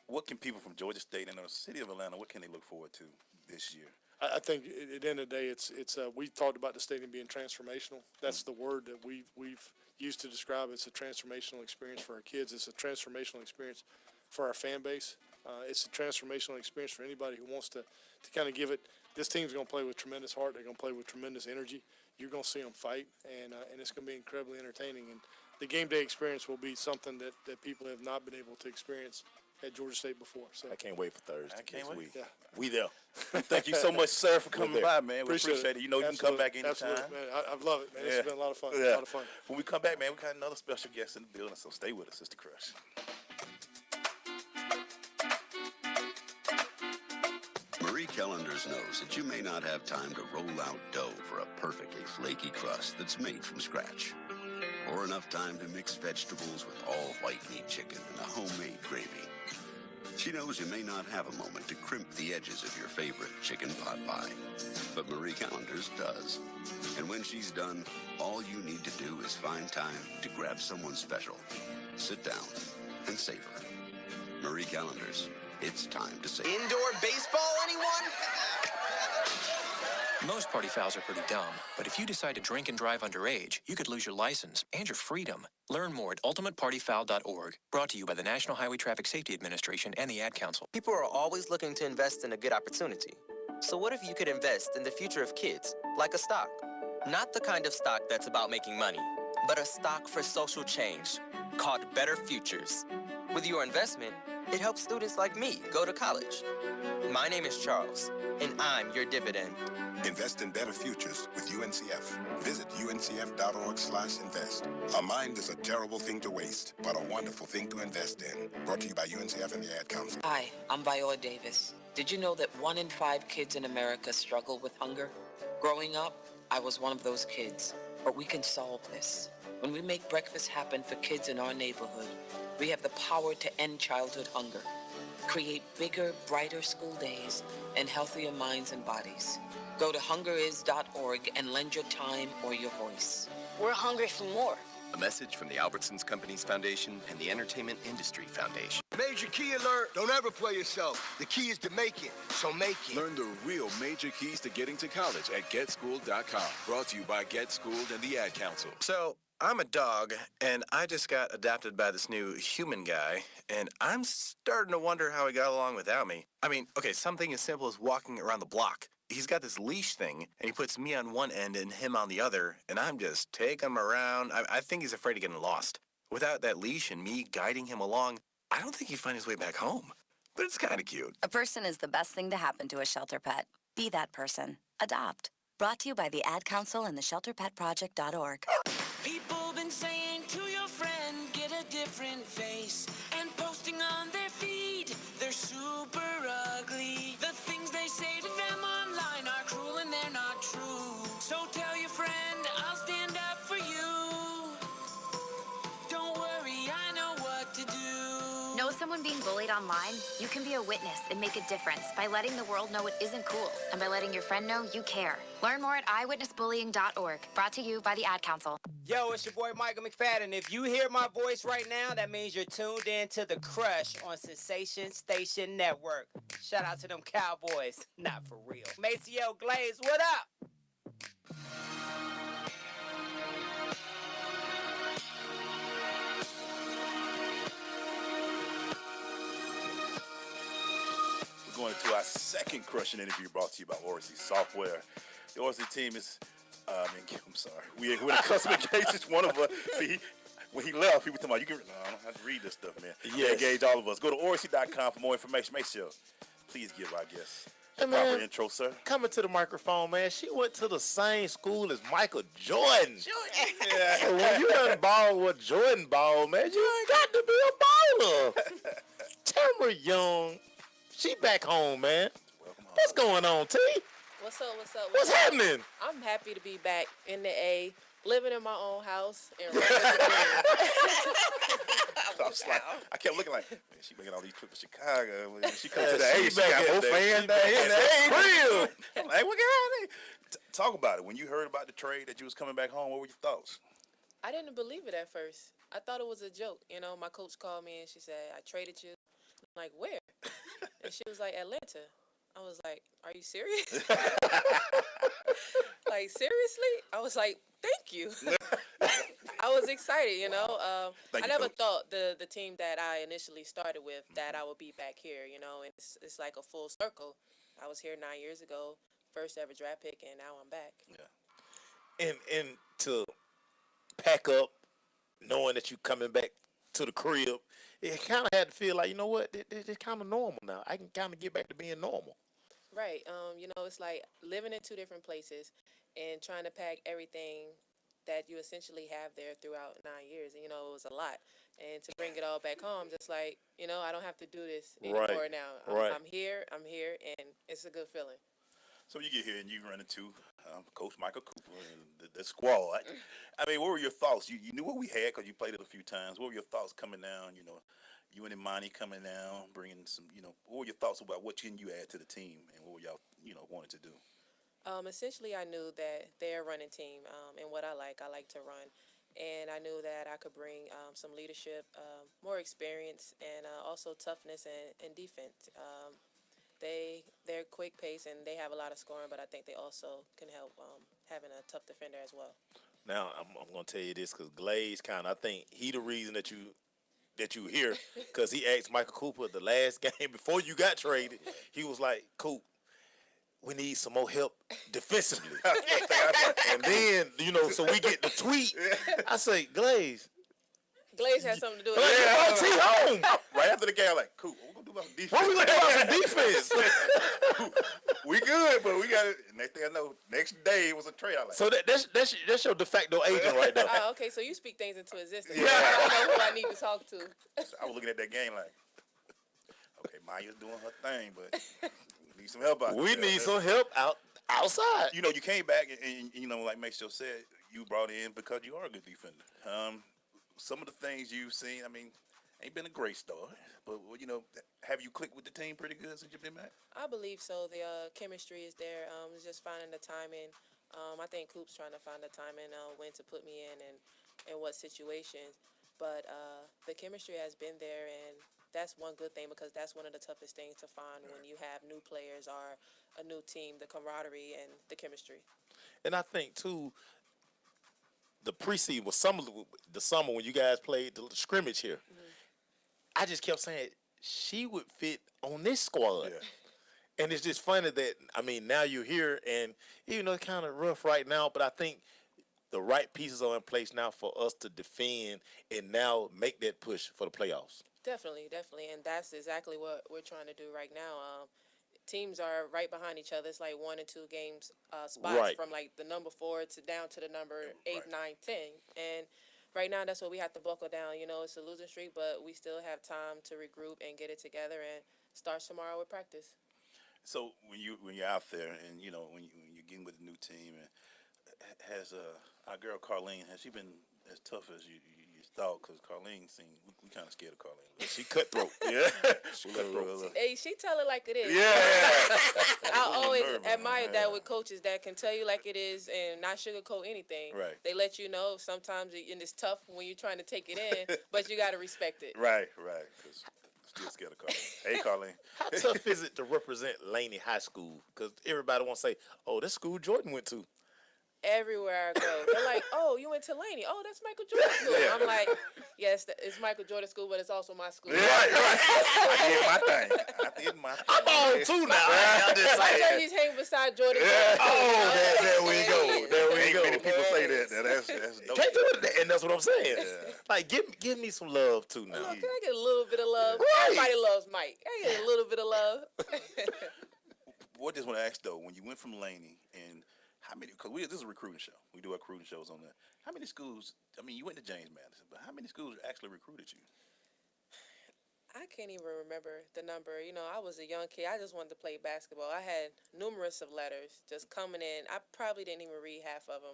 what can people from Georgia State and the city of Atlanta, what can they look forward to this year? I think at the end of the day, it's we talked about the stadium being transformational. That's the word that we've used to describe. It's a transformational experience for our kids. It's a transformational experience for our fan base. It's a transformational experience for anybody who wants to kind of give it. This team's going to play with tremendous heart. They're going to play with tremendous energy. You're going to see them fight, and it's going to be incredibly entertaining. And the game day experience will be something that people have not been able to experience at Georgia State before. So I can't wait for Thursday. I can't wait. Yeah. We there. Thank you so much, sir, for coming there. by, man. We Appreciate appreciate it. it. You know, you can come back anytime. Absolutely, man. I've loved it, man. This Yeah. has been a lot of fun. Yeah. A lot of fun. When we come back, man, we got another special guest in the building, so stay with us, Sister Crush. Marie Callender's knows that you may not have time to roll out dough for a perfectly flaky crust that's made from scratch, or enough time to mix vegetables with all white meat chicken and a homemade gravy. She knows you may not have a moment to crimp the edges of your favorite chicken pot pie, but Marie Callender's does. And when she's done, all you need to do is find time to grab someone special, sit down, and savor. Marie Callender's, it's time to savor. Indoor baseball, anyone? Most party fouls are pretty dumb, but if you decide to drink and drive underage, you could lose your license and your freedom. Learn more at ultimatepartyfoul.org. Brought to you by the National Highway Traffic Safety Administration and the Ad Council. People are always looking to invest in a good opportunity. So what if you could invest in the future of kids, like a stock? Not the kind of stock that's about making money, but a stock for social change, called Better Futures. With your investment, it helps students like me go to college. My name is Charles, and I'm your dividend. Invest in better futures with UNCF. Visit uncf.org/invest. A mind is a terrible thing to waste, but a wonderful thing to invest in. Brought to you by UNCF and the Ad Council. Hi, I'm Viola Davis. Did you know that 1 in 5 kids in America struggle with hunger? Growing up, I was one of those kids. But we can solve this. When we make breakfast happen for kids in our neighborhood, we have the power to end childhood hunger, create bigger, brighter school days, and healthier minds and bodies. Go to hungeris.org and lend your time or your voice. We're hungry for more. A message from the Albertsons Companies Foundation and the Entertainment Industry Foundation. Major key alert. Don't ever play yourself. The key is to make it, so make it. Learn the real major keys to getting to college at GetSchooled.com. Brought to you by Get Schooled and the Ad Council. So, I'm a dog, and I just got adopted by this new human guy, and I'm starting to wonder how he got along without me. I mean, okay, something as simple as walking around the block. He's got this leash thing, and he puts me on one end and him on the other, and I'm just taking him around. I think he's afraid of getting lost. Without that leash and me guiding him along, I don't think he'd find his way back home. But it's kind of cute. A person is the best thing to happen to a shelter pet. Be that person. Adopt. Brought to you by the Ad Council and the ShelterPetProject.org. People been saying to your friend, get a different face, and posting on their feed, they're super ugly. The things they say to them online are cruel and they're not true. So tell your friend, I'll stand up for you. Don't worry, I know what to do. Know someone being bullied online? You can be a witness and make a difference by letting the world know it isn't cool and by letting your friend know you care. Learn more at eyewitnessbullying.org. Brought to you by the Ad Council. Yo, it's your boy Michael McFadden. If you hear my voice right now, that means you're tuned in to The Crush on Sensation Station Network. Shout out to them Cowboys. Not for real. Maceo Glaze, what up? We're going to our second crushing interview brought to you by Orsi Software. The Orsi team is, I'm sorry. We're in a custom engagement. One of us, see, when he left, he was talking about, I don't have to read this stuff, man. Yes. Engage all of us. Go to Orsi.com for more information. Make sure Please give our guest Hey, a proper man. intro, sir. Coming to the microphone, man. She went to the same school as Michael Jordan. Yeah. So when you done ball with Jordan ball, man, you got to be a baller. Tamera Young, she back home, man. What's going on, T? What's up? What's up? What's happening? I'm happy to be back in the A, living in my own house and running with the I kept looking like, man, she making all these trips to Chicago. When she comes to Yeah, the she A, she back got at more the- fans she down back here at in the the A. A. I'm like, what guy? Talk about it. When you heard about the trade that you was coming back home, what were your thoughts? I didn't believe it at first. I thought it was a joke. You know, my coach called me and she said, I traded you. I'm like, where? And she was like, Atlanta. I was like, are you serious? Like, seriously? I was like, thank you. I was excited, you know. Thank I you, never Coach. thought the team that I initially started with that I would be back here, you know, and it's like a full circle. I was here 9 years ago, first ever draft pick, and now I'm back. Yeah. And to pack up, knowing that you coming back to the crib, it kind of had to feel like, you know what, it's kind of normal now. I can kind of get back to being normal. Right. You know, it's like living in two different places and trying to pack everything that you essentially have there throughout 9 years. And, you know, it was a lot. And to bring it all back home, just like, you know, I don't have to do this Right. anymore now. Right. I'm here, and it's a good feeling. So you get here and you run into Coach Michael Cooper and the squad. I mean, what were your thoughts? You knew what we had because you played it a few times. What were your thoughts coming down? You know, you and Imani coming down, bringing some. You know, what were your thoughts about what can you add to the team and what were y'all, you know, wanted to do? Essentially, I knew that they're a running team, and what I like to run. And I knew that I could bring some leadership, more experience, and also toughness and defense. They're quick pace and they have a lot of scoring, but I think they also can help having a tough defender as well. Now, I'm going to tell you this because Glaze I think he the reason that you here because he asked Michael Cooper the last game before you got traded. He was like, Coop, we need some more help defensively. And then, you know, so we get the tweet. I say, Glaze has something to do with Glaze, it. you brought T home. Right after the game, I'm like, Coop, what we gonna do about some defense? What we going to do about some defense? We good, but we got it. Next thing I know, next day it was a trade. I like. So that's your de facto agent right there. Oh, okay, so you speak things into existence. Yeah. I don't know who I need to talk to. I was looking at that game like, okay, Maya's doing her thing, but we need some help out We there. need some help outside. You know, you came back and you know, like Maceo said, you brought in because you are a good defender. Some of the things you've seen, I mean, ain't been a great start, but you know, have you clicked with the team pretty good since you've been back? I believe so. The chemistry is there. It's just finding the timing. I think Coop's trying to find the timing when to put me in and what situations. But the chemistry has been there, and that's one good thing because that's one of the toughest things to find when you have new players or a new team, the camaraderie and the chemistry. And I think, too, the preseason was the summer when you guys played the scrimmage here. I just kept saying she would fit on this squad. Yeah. And it's just funny that, I mean, now you're here, and even though it's kind of rough right now, but I think the right pieces are in place now for us to defend and now make that push for the playoffs. Definitely, and that's exactly what we're trying to do right now. Teams are right behind each other. It's like 1 and 2 games spots Right. from like the number 4 to down to the number 8, Right. 9, 10. And right now, that's what we have to buckle down. You know, it's a losing streak, but we still have time to regroup and get it together and start tomorrow with practice. So when you're out there and you know when you're getting with a new team, and has our girl Carlene, has she been as tough as you thought? Because Carlene seemed we kind of scared of Carlene. She cutthroat. Yeah, she cutthroat. Hey, she tell it like it is. Yeah. I always Nervous, admire man. that with coaches that can tell you like it is and not sugarcoat anything. Right. They let you know sometimes and it's tough when you're trying to take it in, but you got to respect it. Right. 'Cause I'm still scared of Carlene. Hey, Carlene. How tough is it to represent Laney High School? Because everybody wants to say, oh, that's school Jordan went to. Everywhere I go, they're like, "Oh, you went to Laney? Oh, that's Michael Jordan School." Yeah. I'm like, "Yes, it's Michael Jordan School, but it's also my school." Right. I did my thing. I'm on too now. I'm just My saying. jerseys hang beside Jordan. Yeah. Oh, there we go. There we Ain't go. many people say that. That's dope. Can't do it, and that's what I'm saying. Yeah. Like, give me some love too now. Can I get a little bit of love? Right. Everybody loves Mike. Can I get a little bit of love? What I just want to ask though, when you went from Laney and how many? Because this is a recruiting show. We do our recruiting shows on there. How many schools? I mean, you went to James Madison, but how many schools actually recruited you? I can't even remember the number. You know, I was a young kid. I just wanted to play basketball. I had numerous of letters just coming in. I probably didn't even read half of them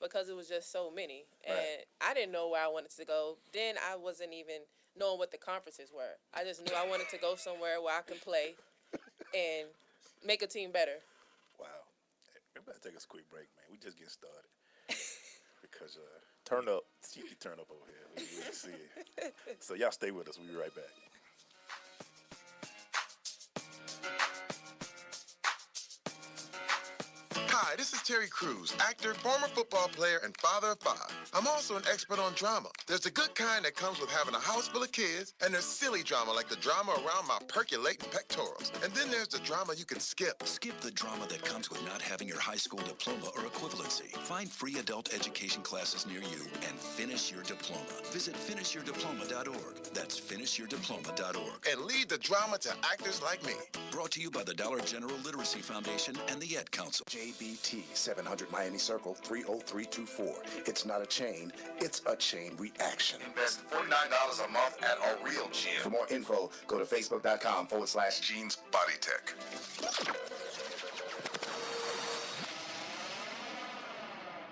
because it was just so many. And I didn't know where I wanted to go. Then I wasn't even knowing what the conferences were. I just knew I wanted to go somewhere where I can play and make a team better. Wow. We better take us a quick break, man. We just getting started. Because turn up. You can turn up over here. We really see it. So y'all stay with us. We'll be right back. Hi, this is Terry Crews, actor, former football player, and father of 5. I'm also an expert on drama. There's the good kind that comes with having a house full of kids, and there's silly drama like the drama around my percolating pectorals. And then there's the drama you can skip. Skip the drama that comes with not having your high school diploma or equivalency. Find free adult education classes near you and finish your diploma. Visit finishyourdiploma.org. That's finishyourdiploma.org. And lead the drama to actors like me. Brought to you by the Dollar General Literacy Foundation and the Ed Council. JBT 700 Miami Circle 30324. It's not a chain, it's a chain reaction. Invest $49 a month at a real gym. For more info, go to facebook.com/Jeans Body Tech.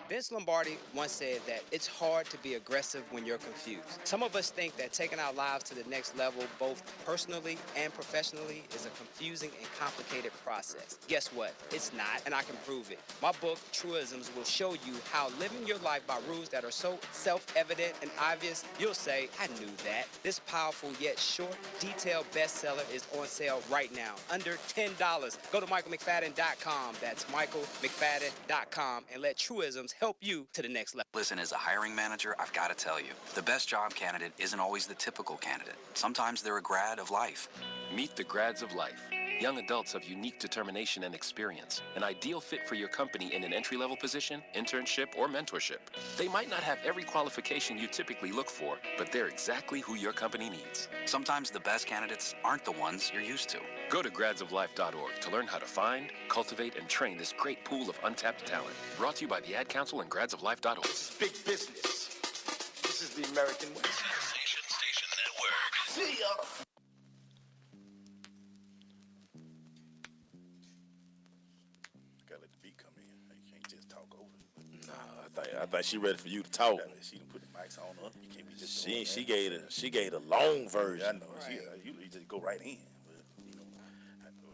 Vince Lombardi once said that it's hard to be aggressive when you're confused. Some of us think that taking our lives to the next level, both personally and professionally, is a confusing and complicated process. Guess what? It's not, and I can prove it. My book, Truisms, will show you how living your life by rules that are so self-evident and obvious, you'll say, I knew that. This powerful yet short, detailed bestseller is on sale right now, under $10. Go to michaelmcfadden.com. That's michaelmcfadden.com, and let Truisms help you to the next level. Listen, as a hiring manager, I've got to tell you, the best job candidate isn't always the typical candidate. Sometimes they're a grad of life. Meet the grads of life. Young adults of unique determination and experience. An ideal fit for your company in an entry-level position, internship, or mentorship. They might not have every qualification you typically look for, but they're exactly who your company needs. Sometimes the best candidates aren't the ones you're used to. Go to gradsoflife.org to learn how to find, cultivate, and train this great pool of untapped talent. Brought to you by the Ad Council and gradsoflife.org. This is big business. This is the American way. Station Network. See ya. Gotta let the beat come in. You can't just talk over it. Nah, I think she ready for you to talk. She done put the mics on up. You can't be just She gave the long version. Yeah, I know. Right. You just go right in.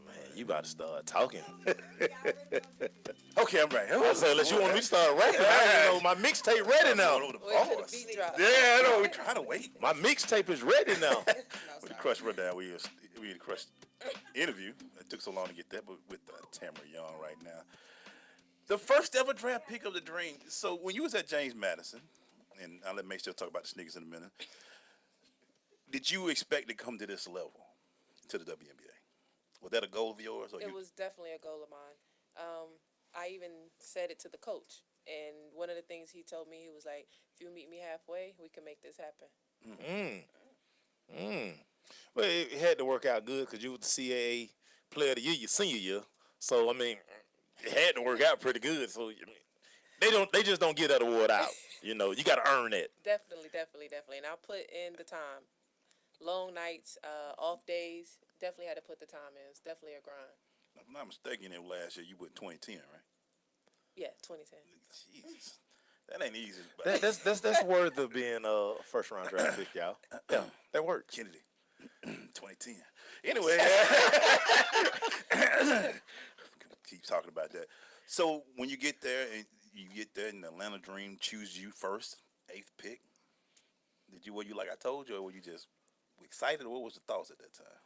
Man, you about to start talking. Okay, I'm right. I said, unless you want me to start rapping, I know my mixtape ready now. Yeah, I know. We're trying to wait. My mixtape is ready now. With the Crush Rundown, we had a Crush interview. It took so long to get that, but with Tamera Young right now. The first ever draft pick of the dream. So when you was at James Madison, and I'll let May still talk about the sneakers in a minute, did you expect to come to this level, to the WNBA? Was that a goal of yours? It was definitely a goal of mine. I even said it to the coach. And one of the things he told me, he was like, if you meet me halfway, we can make this happen. Well, it had to work out good because you were the CAA Player of the Year your senior year. So, I mean, it had to work out pretty good. So, I mean, they just don't get that award out. You know, you got to earn it. Definitely. And I put in the time. Long nights, off days, definitely had to put the time in. It's definitely a grind. If I'm not mistaken, last year you went 2010, right? Yeah, 2010. Jesus. That ain't easy. That's worth of being a first round draft pick, y'all. Yeah, that works. Kennedy, 2010. Anyway, keep talking about that. So when you get there and the Atlanta Dream choose you first, 8th pick, were you like I told you, or were you just excited? Or what was the thoughts at that time?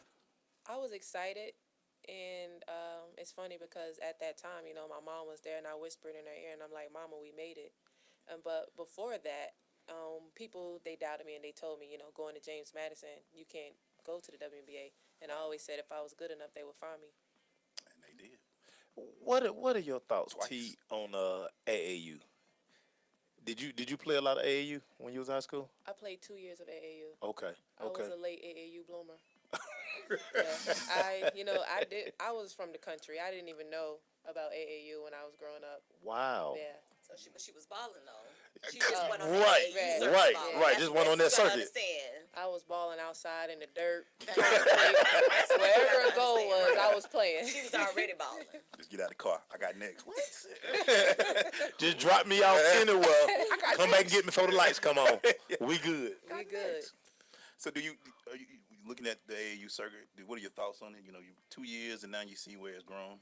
I was excited. And it's funny because at that time, you know, my mom was there and I whispered in her ear and I'm like, Mama, we made it. But before that, people, they doubted me and they told me, you know, going to James Madison, you can't go to the WNBA. And I always said if I was good enough, they would find me. And they did. What are your thoughts, T, on AAU? Did you play a lot of AAU when you was in high school? I played 2 years of AAU. Okay. I Okay. was a late AAU bloomer. I was from the country. I didn't even know about AAU when I was growing up. Wow. Yeah. So she was balling though. She just went on Right, that right, balling. right. Just went on that You gotta circuit. understand. I was balling outside in the dirt. Wherever a goal was, I was playing. She was already balling. Just get out of the car. I got next. What? Just drop me off anywhere. Come back and get me before the lights come on. We good. We good. So are you looking at the AAU circuit? What are your thoughts on it? You 2 years and now you see where it's grown.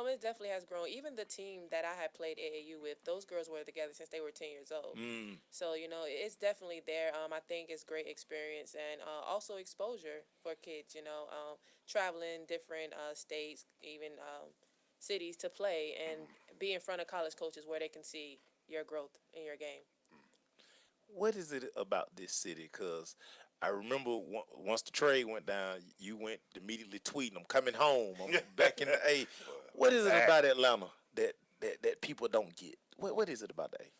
It definitely has grown. Even the team that I had played AAU with, those girls were together since they were 10 years old. So, it's definitely there. I think it's great experience and also exposure for kids, traveling different states, even cities to play and be in front of college coaches where they can see your growth in your game. What is it about this city? Because I remember once the trade went down, you went immediately tweeting, "I'm coming home. I'm back in the A." What is it about Atlanta that people don't get? What is it about that?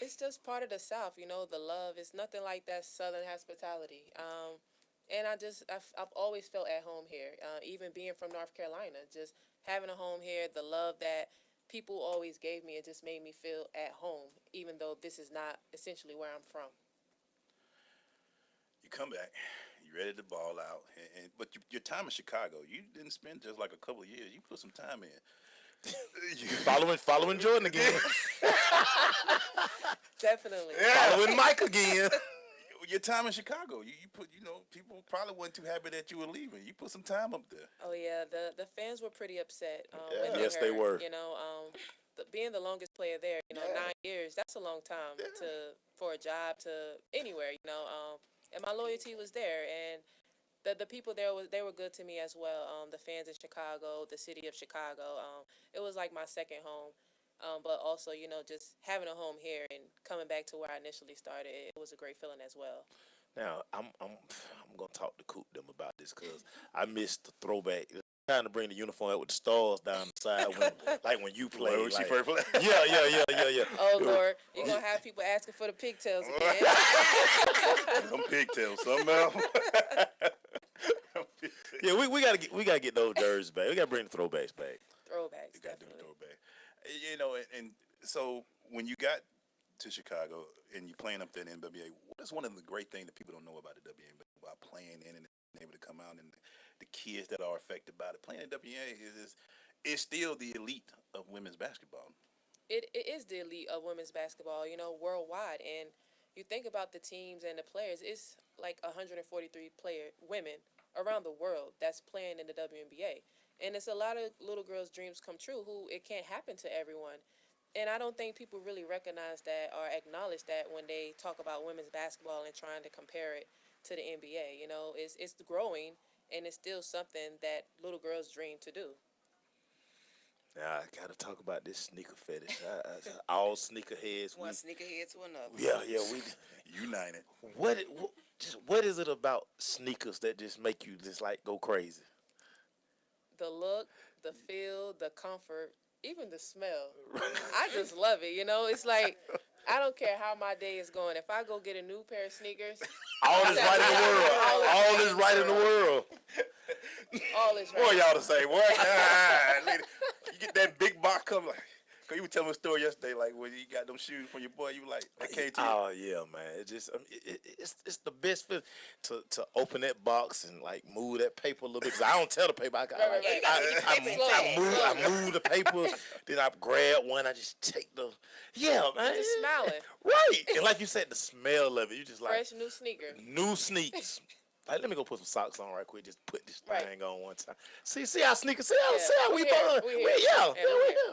It's just part of the South, the love. It's nothing like that Southern hospitality. And I've always felt at home here, even being from North Carolina, just having a home here, the love that people always gave me, it just made me feel at home, even though this is not essentially where I'm from. You come back, you ready to ball out, but your time in Chicago, you didn't spend just like a couple of years. You put some time in. Following Jordan again. Definitely. Following Mike again. Your time in Chicago, you put, people probably weren't too happy that you were leaving. You put some time up there. Oh yeah, the fans were pretty upset. Yes, they were. Being the longest player there, 9 years, that's a long time for a job to anywhere, and my loyalty was there, and the people there they were good to me as well. The fans in Chicago, the city of Chicago, it was like my second home. But also, just having a home here and coming back to where I initially started, it was a great feeling as well. Now I'm gonna talk to Coop them about this because I missed the throwback. Trying to bring the uniform out with the stars down the side when you played. When she first played. Yeah. Oh Lord, you're gonna have people asking for the pigtails again. Them pigtails, something else. Yeah, we gotta get those jerseys back. We gotta bring the throwbacks back. Throwbacks, you gotta do the throwback. And so when you got to Chicago and you playing up there in the WNBA, what is one of the great things that people don't know about the WNBA, about playing in and able to come out and the kids that are affected by it? Playing in the WNBA is still the elite of women's basketball. It is the elite of women's basketball, worldwide. And you think about the teams and the players, it's like 143 women around the world that's playing in the WNBA. And it's a lot of little girls' dreams come true who it can't happen to everyone. And I don't think people really recognize that or acknowledge that when they talk about women's basketball and trying to compare it to the NBA. It's growing, and it's still something that little girls dream to do. Now I gotta talk about this sneaker fetish. All sneakerheads. One sneakerhead to another. Yeah, we united. What is it about sneakers that just make you just like go crazy? The look, the feel, the comfort, even the smell. I just love it. It's like I don't care how my day is going. If I go get a new pair of sneakers, all is right in the world. All is right in the world. All is right. Boy, y'all the same. Boy, you get that big box come like. Cause you were telling me a story yesterday, like when you got them shoes from your boy, you like, I came to you. Oh yeah, man. It just, it's the best feeling to open that box and like move that paper a little bit. Cause I don't tell the paper. I move the paper, then I grab one. I just take man. Just smiling. Right, and like you said, the smell of it. You just like fresh new sneaker. New sneaks. Like, let me go put some socks on right quick. Just put this thing on one time. See how sneakers. See how we fun. Yeah.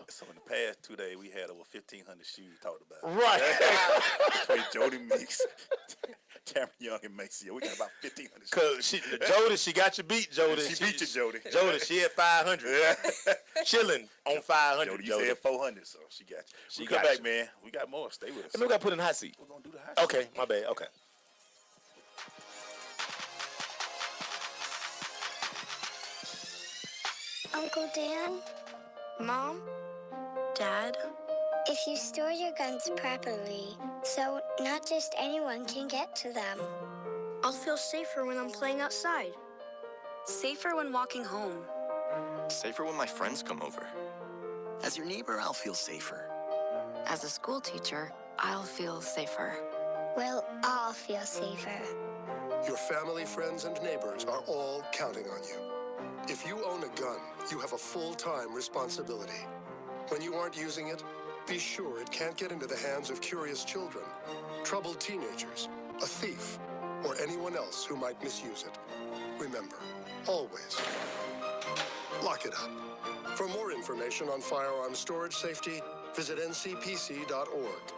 So in the past 2 days, we had over 1,500 shoes talked about. Right. Between Jody Meeks, Tamera Young, and Maceo, we got about 1,500 shoes. Cause she got you beat, Jody. She beat you, Jody. Jody, she had 500. Chilling on 500. Jody, you said 400, so she got you. She come got back, you. man. We got more. Stay with us. And we got to put in the hot seat. We're gonna do the hot seat. Okay, my bad. Okay. Uncle Dan, Mom, Dad, If you store your guns properly, so not just anyone can get to them. I'll feel safer when I'm playing outside. Safer when walking home. Safer when my friends come over. As your neighbor, I'll feel safer. As a school teacher, I'll feel safer. We'll all feel safer. Your family, friends, and neighbors are all counting on you. If you own a gun, you have a full-time responsibility. When you aren't using it, be sure it can't get into the hands of curious children, troubled teenagers, a thief, or anyone else who might misuse it. Remember, always, lock it up. For more information on firearm storage safety, visit ncpc.org.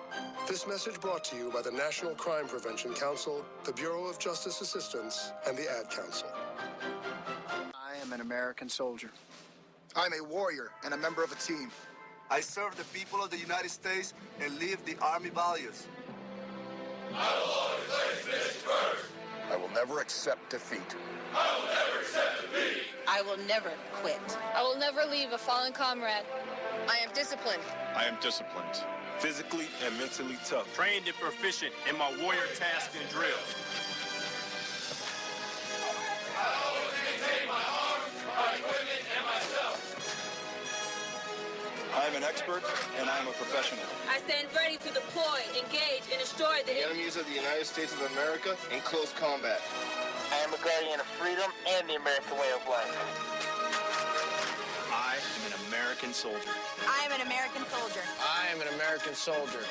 This message brought to you by the National Crime Prevention Council, the Bureau of Justice Assistance, and the Ad Council. I am an American soldier. I'm a warrior and a member of a team. I serve the people of the United States and live the Army values. I will always place finish first. I will never accept defeat. I will never accept defeat. I will never quit. I will never leave a fallen comrade. I am disciplined. I am disciplined. Physically and mentally tough. Trained and proficient in my warrior tasks and drills. I always maintain my arms, my equipment, and myself. I am an expert and I am a professional. I stand ready to deploy, engage, and destroy the Enemies of the United States of America in close combat. I am a guardian of freedom and the American way of life. I am an American soldier. I am an American soldier. I am an American soldier.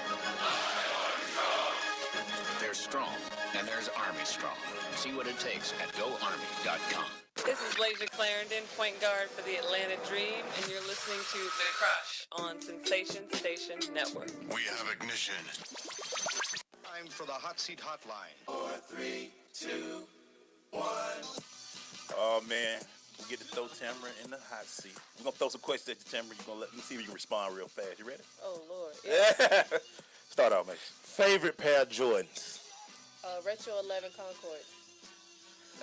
There's strong, and there's Army strong. See what it takes at GoArmy.com. This is Blazer Clarendon, point guard for the Atlanta Dream, and you're listening to The Crush on Sensation Station Network. We have ignition. Time for the Hot Seat Hotline. 4, 3, 2, 1. Oh, man. We get to throw Tamera in the hot seat. We're going to throw some questions at you, Tamera. You're gonna let me see if you can respond real fast. You ready? Oh, Lord. Yeah. Start off, man. Favorite pair of Jordans? Retro 11 Concord.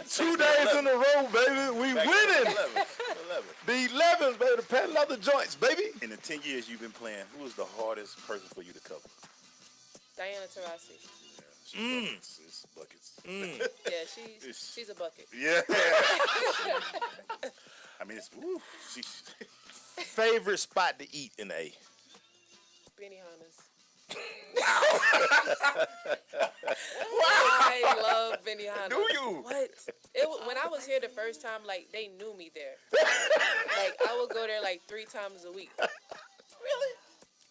2 days in a row, baby. We winning. 11. The 11s, baby. The patent leather joints, baby. In the 10 years you've been playing, who was the hardest person for you to cover? Diana Taurasi. It's buckets. Yeah, she's a bucket. Yeah. I mean, it's woo. Favorite spot to eat in the A? Benihana's. I love Benihana. Do you? What? When I was here the first time, like, they knew me there. Like, I would go there like 3 times a week. Really?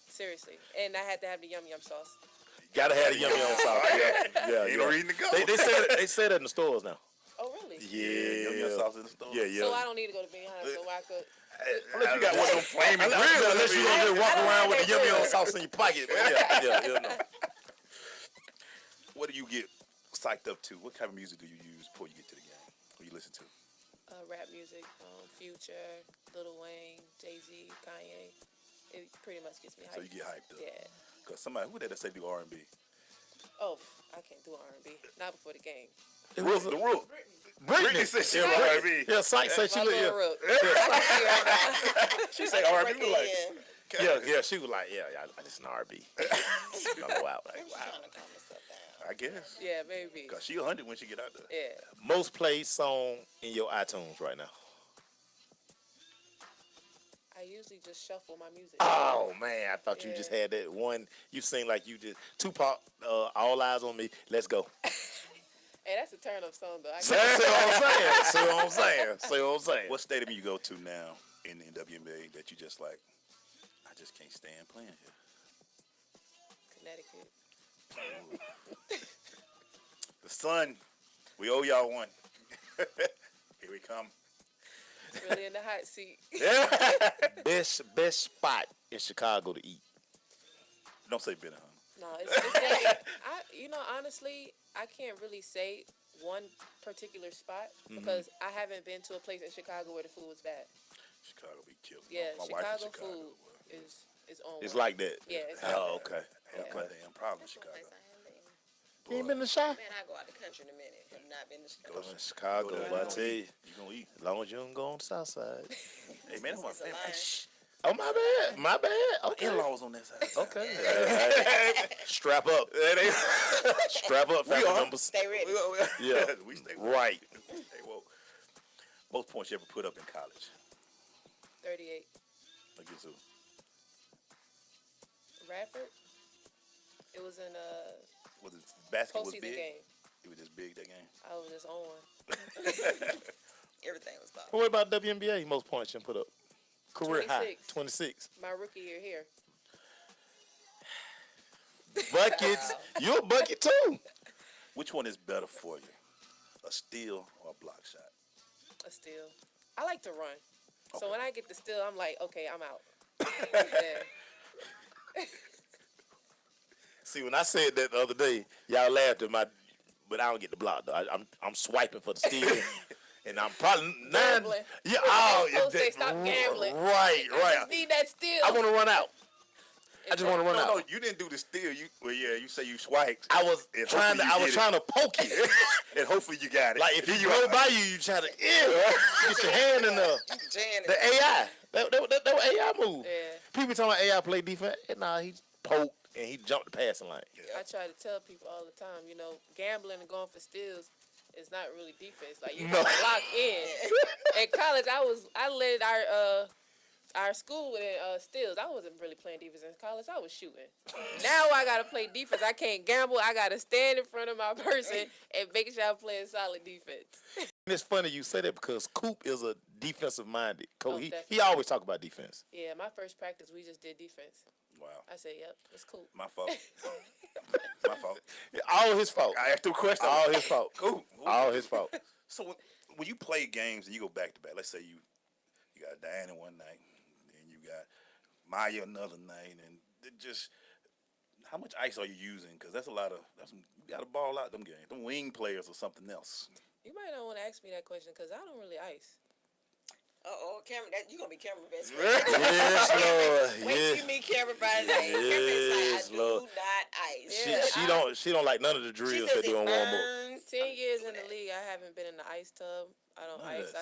Seriously. And I had to have the yum yum sauce. Gotta have the yummy on sauce. Yeah. Ain't no reason to go. They say that in the stores now. Oh, really? Yeah. Yum sauce in the store. Yeah. So I don't need to go to Benihana, so I could. Unless you got one of them flaming grills. Unless you gonna just walk around with the yummy on sauce in your pocket. Yeah. No. What do you get psyched up to? What kind of music do you use before you get to the game? What do you listen to? Rap music, Future, Lil Wayne, Jay-Z, Kanye. It pretty much gets me hyped. So you get hyped up. Yeah. Because somebody, who did that say do R&B? Oh, I can't do R&B. Not before the game. It was the rule. Brittany said she was R&B. Yeah, Syke said she looked. She said R&B. Yeah, she was like, I just an R&B. Wow. Wow. I guess. Yeah, maybe. Because she 100 when she get out there. Yeah. Most played song in your iTunes right now? I usually just shuffle my music. Oh, man. I thought you just had that one. You sing like you just, Tupac, All Eyes on Me, let's go. Hey, that's a turn-up song, though. See what I'm saying? What stadium you go to now in the WNBA that you just like, I just can't stand playing here? Connecticut. The Sun, we owe y'all one. Here we come. It's really in the hot seat. Best spot in Chicago to eat. Don't say Benihana. No, it's definitely, honestly, I can't really say one particular spot because I haven't been to a place in Chicago where the food was bad. Chicago be killing. Yeah, My Chicago wife food is on. It's like that. Yeah. It's Okay. Yeah. My damn problem in Chicago. You ain't been to Chi? Man, I go out the country in a minute. Have not been to Chicago. Go to Chicago, Go there, but I tell you, you gonna eat. as long as you don't go on the south side. Hey, man, that's my favorite. Oh, my bad. Okay. In-laws on that side. Okay. Strap up. Strap up, family members. Stay ready. Yeah. We stay Right. Hey, well, most points you ever put up in college? 38. Against who? Radford. It was in Was it basketball was postseason big? game. It was just big that game. I was just on one. Everything was gone. What about WNBA? Most points you put up? Career 26. high. 26. My rookie year here. Buckets. You're a bucket too. Which one is better for you? A steal or a block shot? A steal. I like to run. Okay. So when I get the steal, I'm like, okay, I'm out. Yeah. See, when I said that the other day, y'all laughed at but I don't get the block though. I'm swiping for the steal, and I'm probably Gambling. Yeah, Say stop gambling. Right. I just need that steal. I want to run out. I just want to run out. No, you didn't do the steal. You say you swiped. I was trying to poke you, and hopefully you got it. Like if you go by you try to get your hand in the AI. That was AI move. Yeah. People talking about AI play defense. Nah, he poked and he jumped the passing line. I try to tell people all the time, gambling and going for steals is not really defense. Like you have to lock in. In college, I led our school with steals. I wasn't really playing defense in college. I was shooting. Now I gotta play defense. I can't gamble. I gotta stand in front of my person and make sure I'm playing solid defense. And it's funny you say that because Coop is a defensive minded coach. He Definitely. always talk about defense. Yeah, my first practice we just did defense. Wow. I said, yep, it's cool. My fault. My fault. All his fault. I asked him a question. All his fault. Cool. All his fault. So when you play games and you go back to back, let's say you got Diana one night, and you got Maya another night, and just how much ice are you using? Because you got to ball out them games. Them wing players or something else. You might not want to ask me that question because I don't really ice. Cameron, you gonna be Cameron best Yes, Lord. Wait till you meet Cameron by the name. Yes, I Lord. do not ice. She don't like none of the drills they do on warm up. 10 years in the league, I haven't been in the ice tub. I don't ice.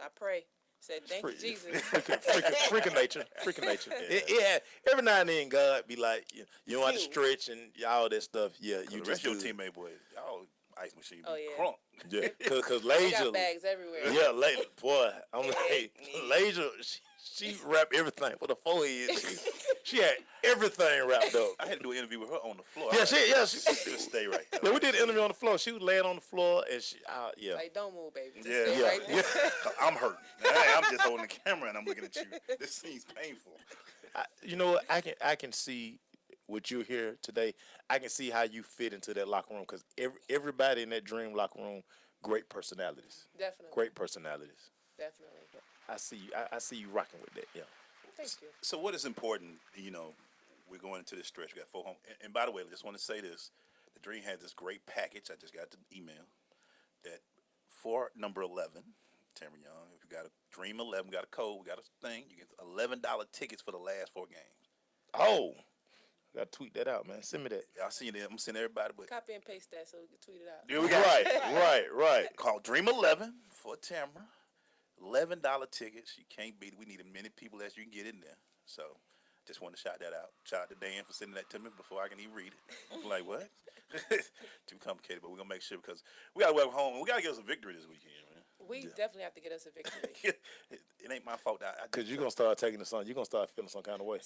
I pray. Said thank you, Jesus. Freaking nature. It every now and then God be like, you want to stretch and all that stuff. Yeah, you the rest just of your teammate boy, y'all ice machine be yeah. crunk. Yeah, because We Laser. got bags everywhere. Yeah, boy, I'm like, Laser, she wrapped everything with her forehead. She had everything wrapped up. I had to do an interview with her on the floor. Yeah, she just stay right there. Yeah, we did an interview on the floor. She was laying on the floor, and Like, don't move, baby. Just Yeah. stay right there. I'm hurting. I'm just holding the camera and I'm looking at you. This seems painful. You know what? I can see what you're here today. I can see how you fit into that locker room because everybody in that dream locker room, great personalities. Definitely. Great personalities. Definitely. I see you. I see you rocking with that. Yeah. Thank you. So what is important, we're going into this stretch. We got 4 home. And by the way, I just want to say this. The Dream had this great package. I just got the email that for number 11, Tamera Young, if you got a Dream 11, we got a code, we got a thing, you get $11 tickets for the last 4 games. Oh. I got to tweet that out, man. Send me that. I'll send it. I'm going to send everybody. But Copy and paste that so we can tweet it out. Yeah, we got right. Call Dream 11 for Tamera. $11 tickets. You can't beat it. We need as many people as you can get in there. So just want to shout that out. Shout out to Dan for sending that to me before I can even read it. I'm like, what? Too complicated, but we're going to make sure because we got to work home. We got to get us a victory this weekend, man. We definitely have to get us a victory. It ain't my fault. Because you're going to start taking the sun. You're going to start feeling some kind of way.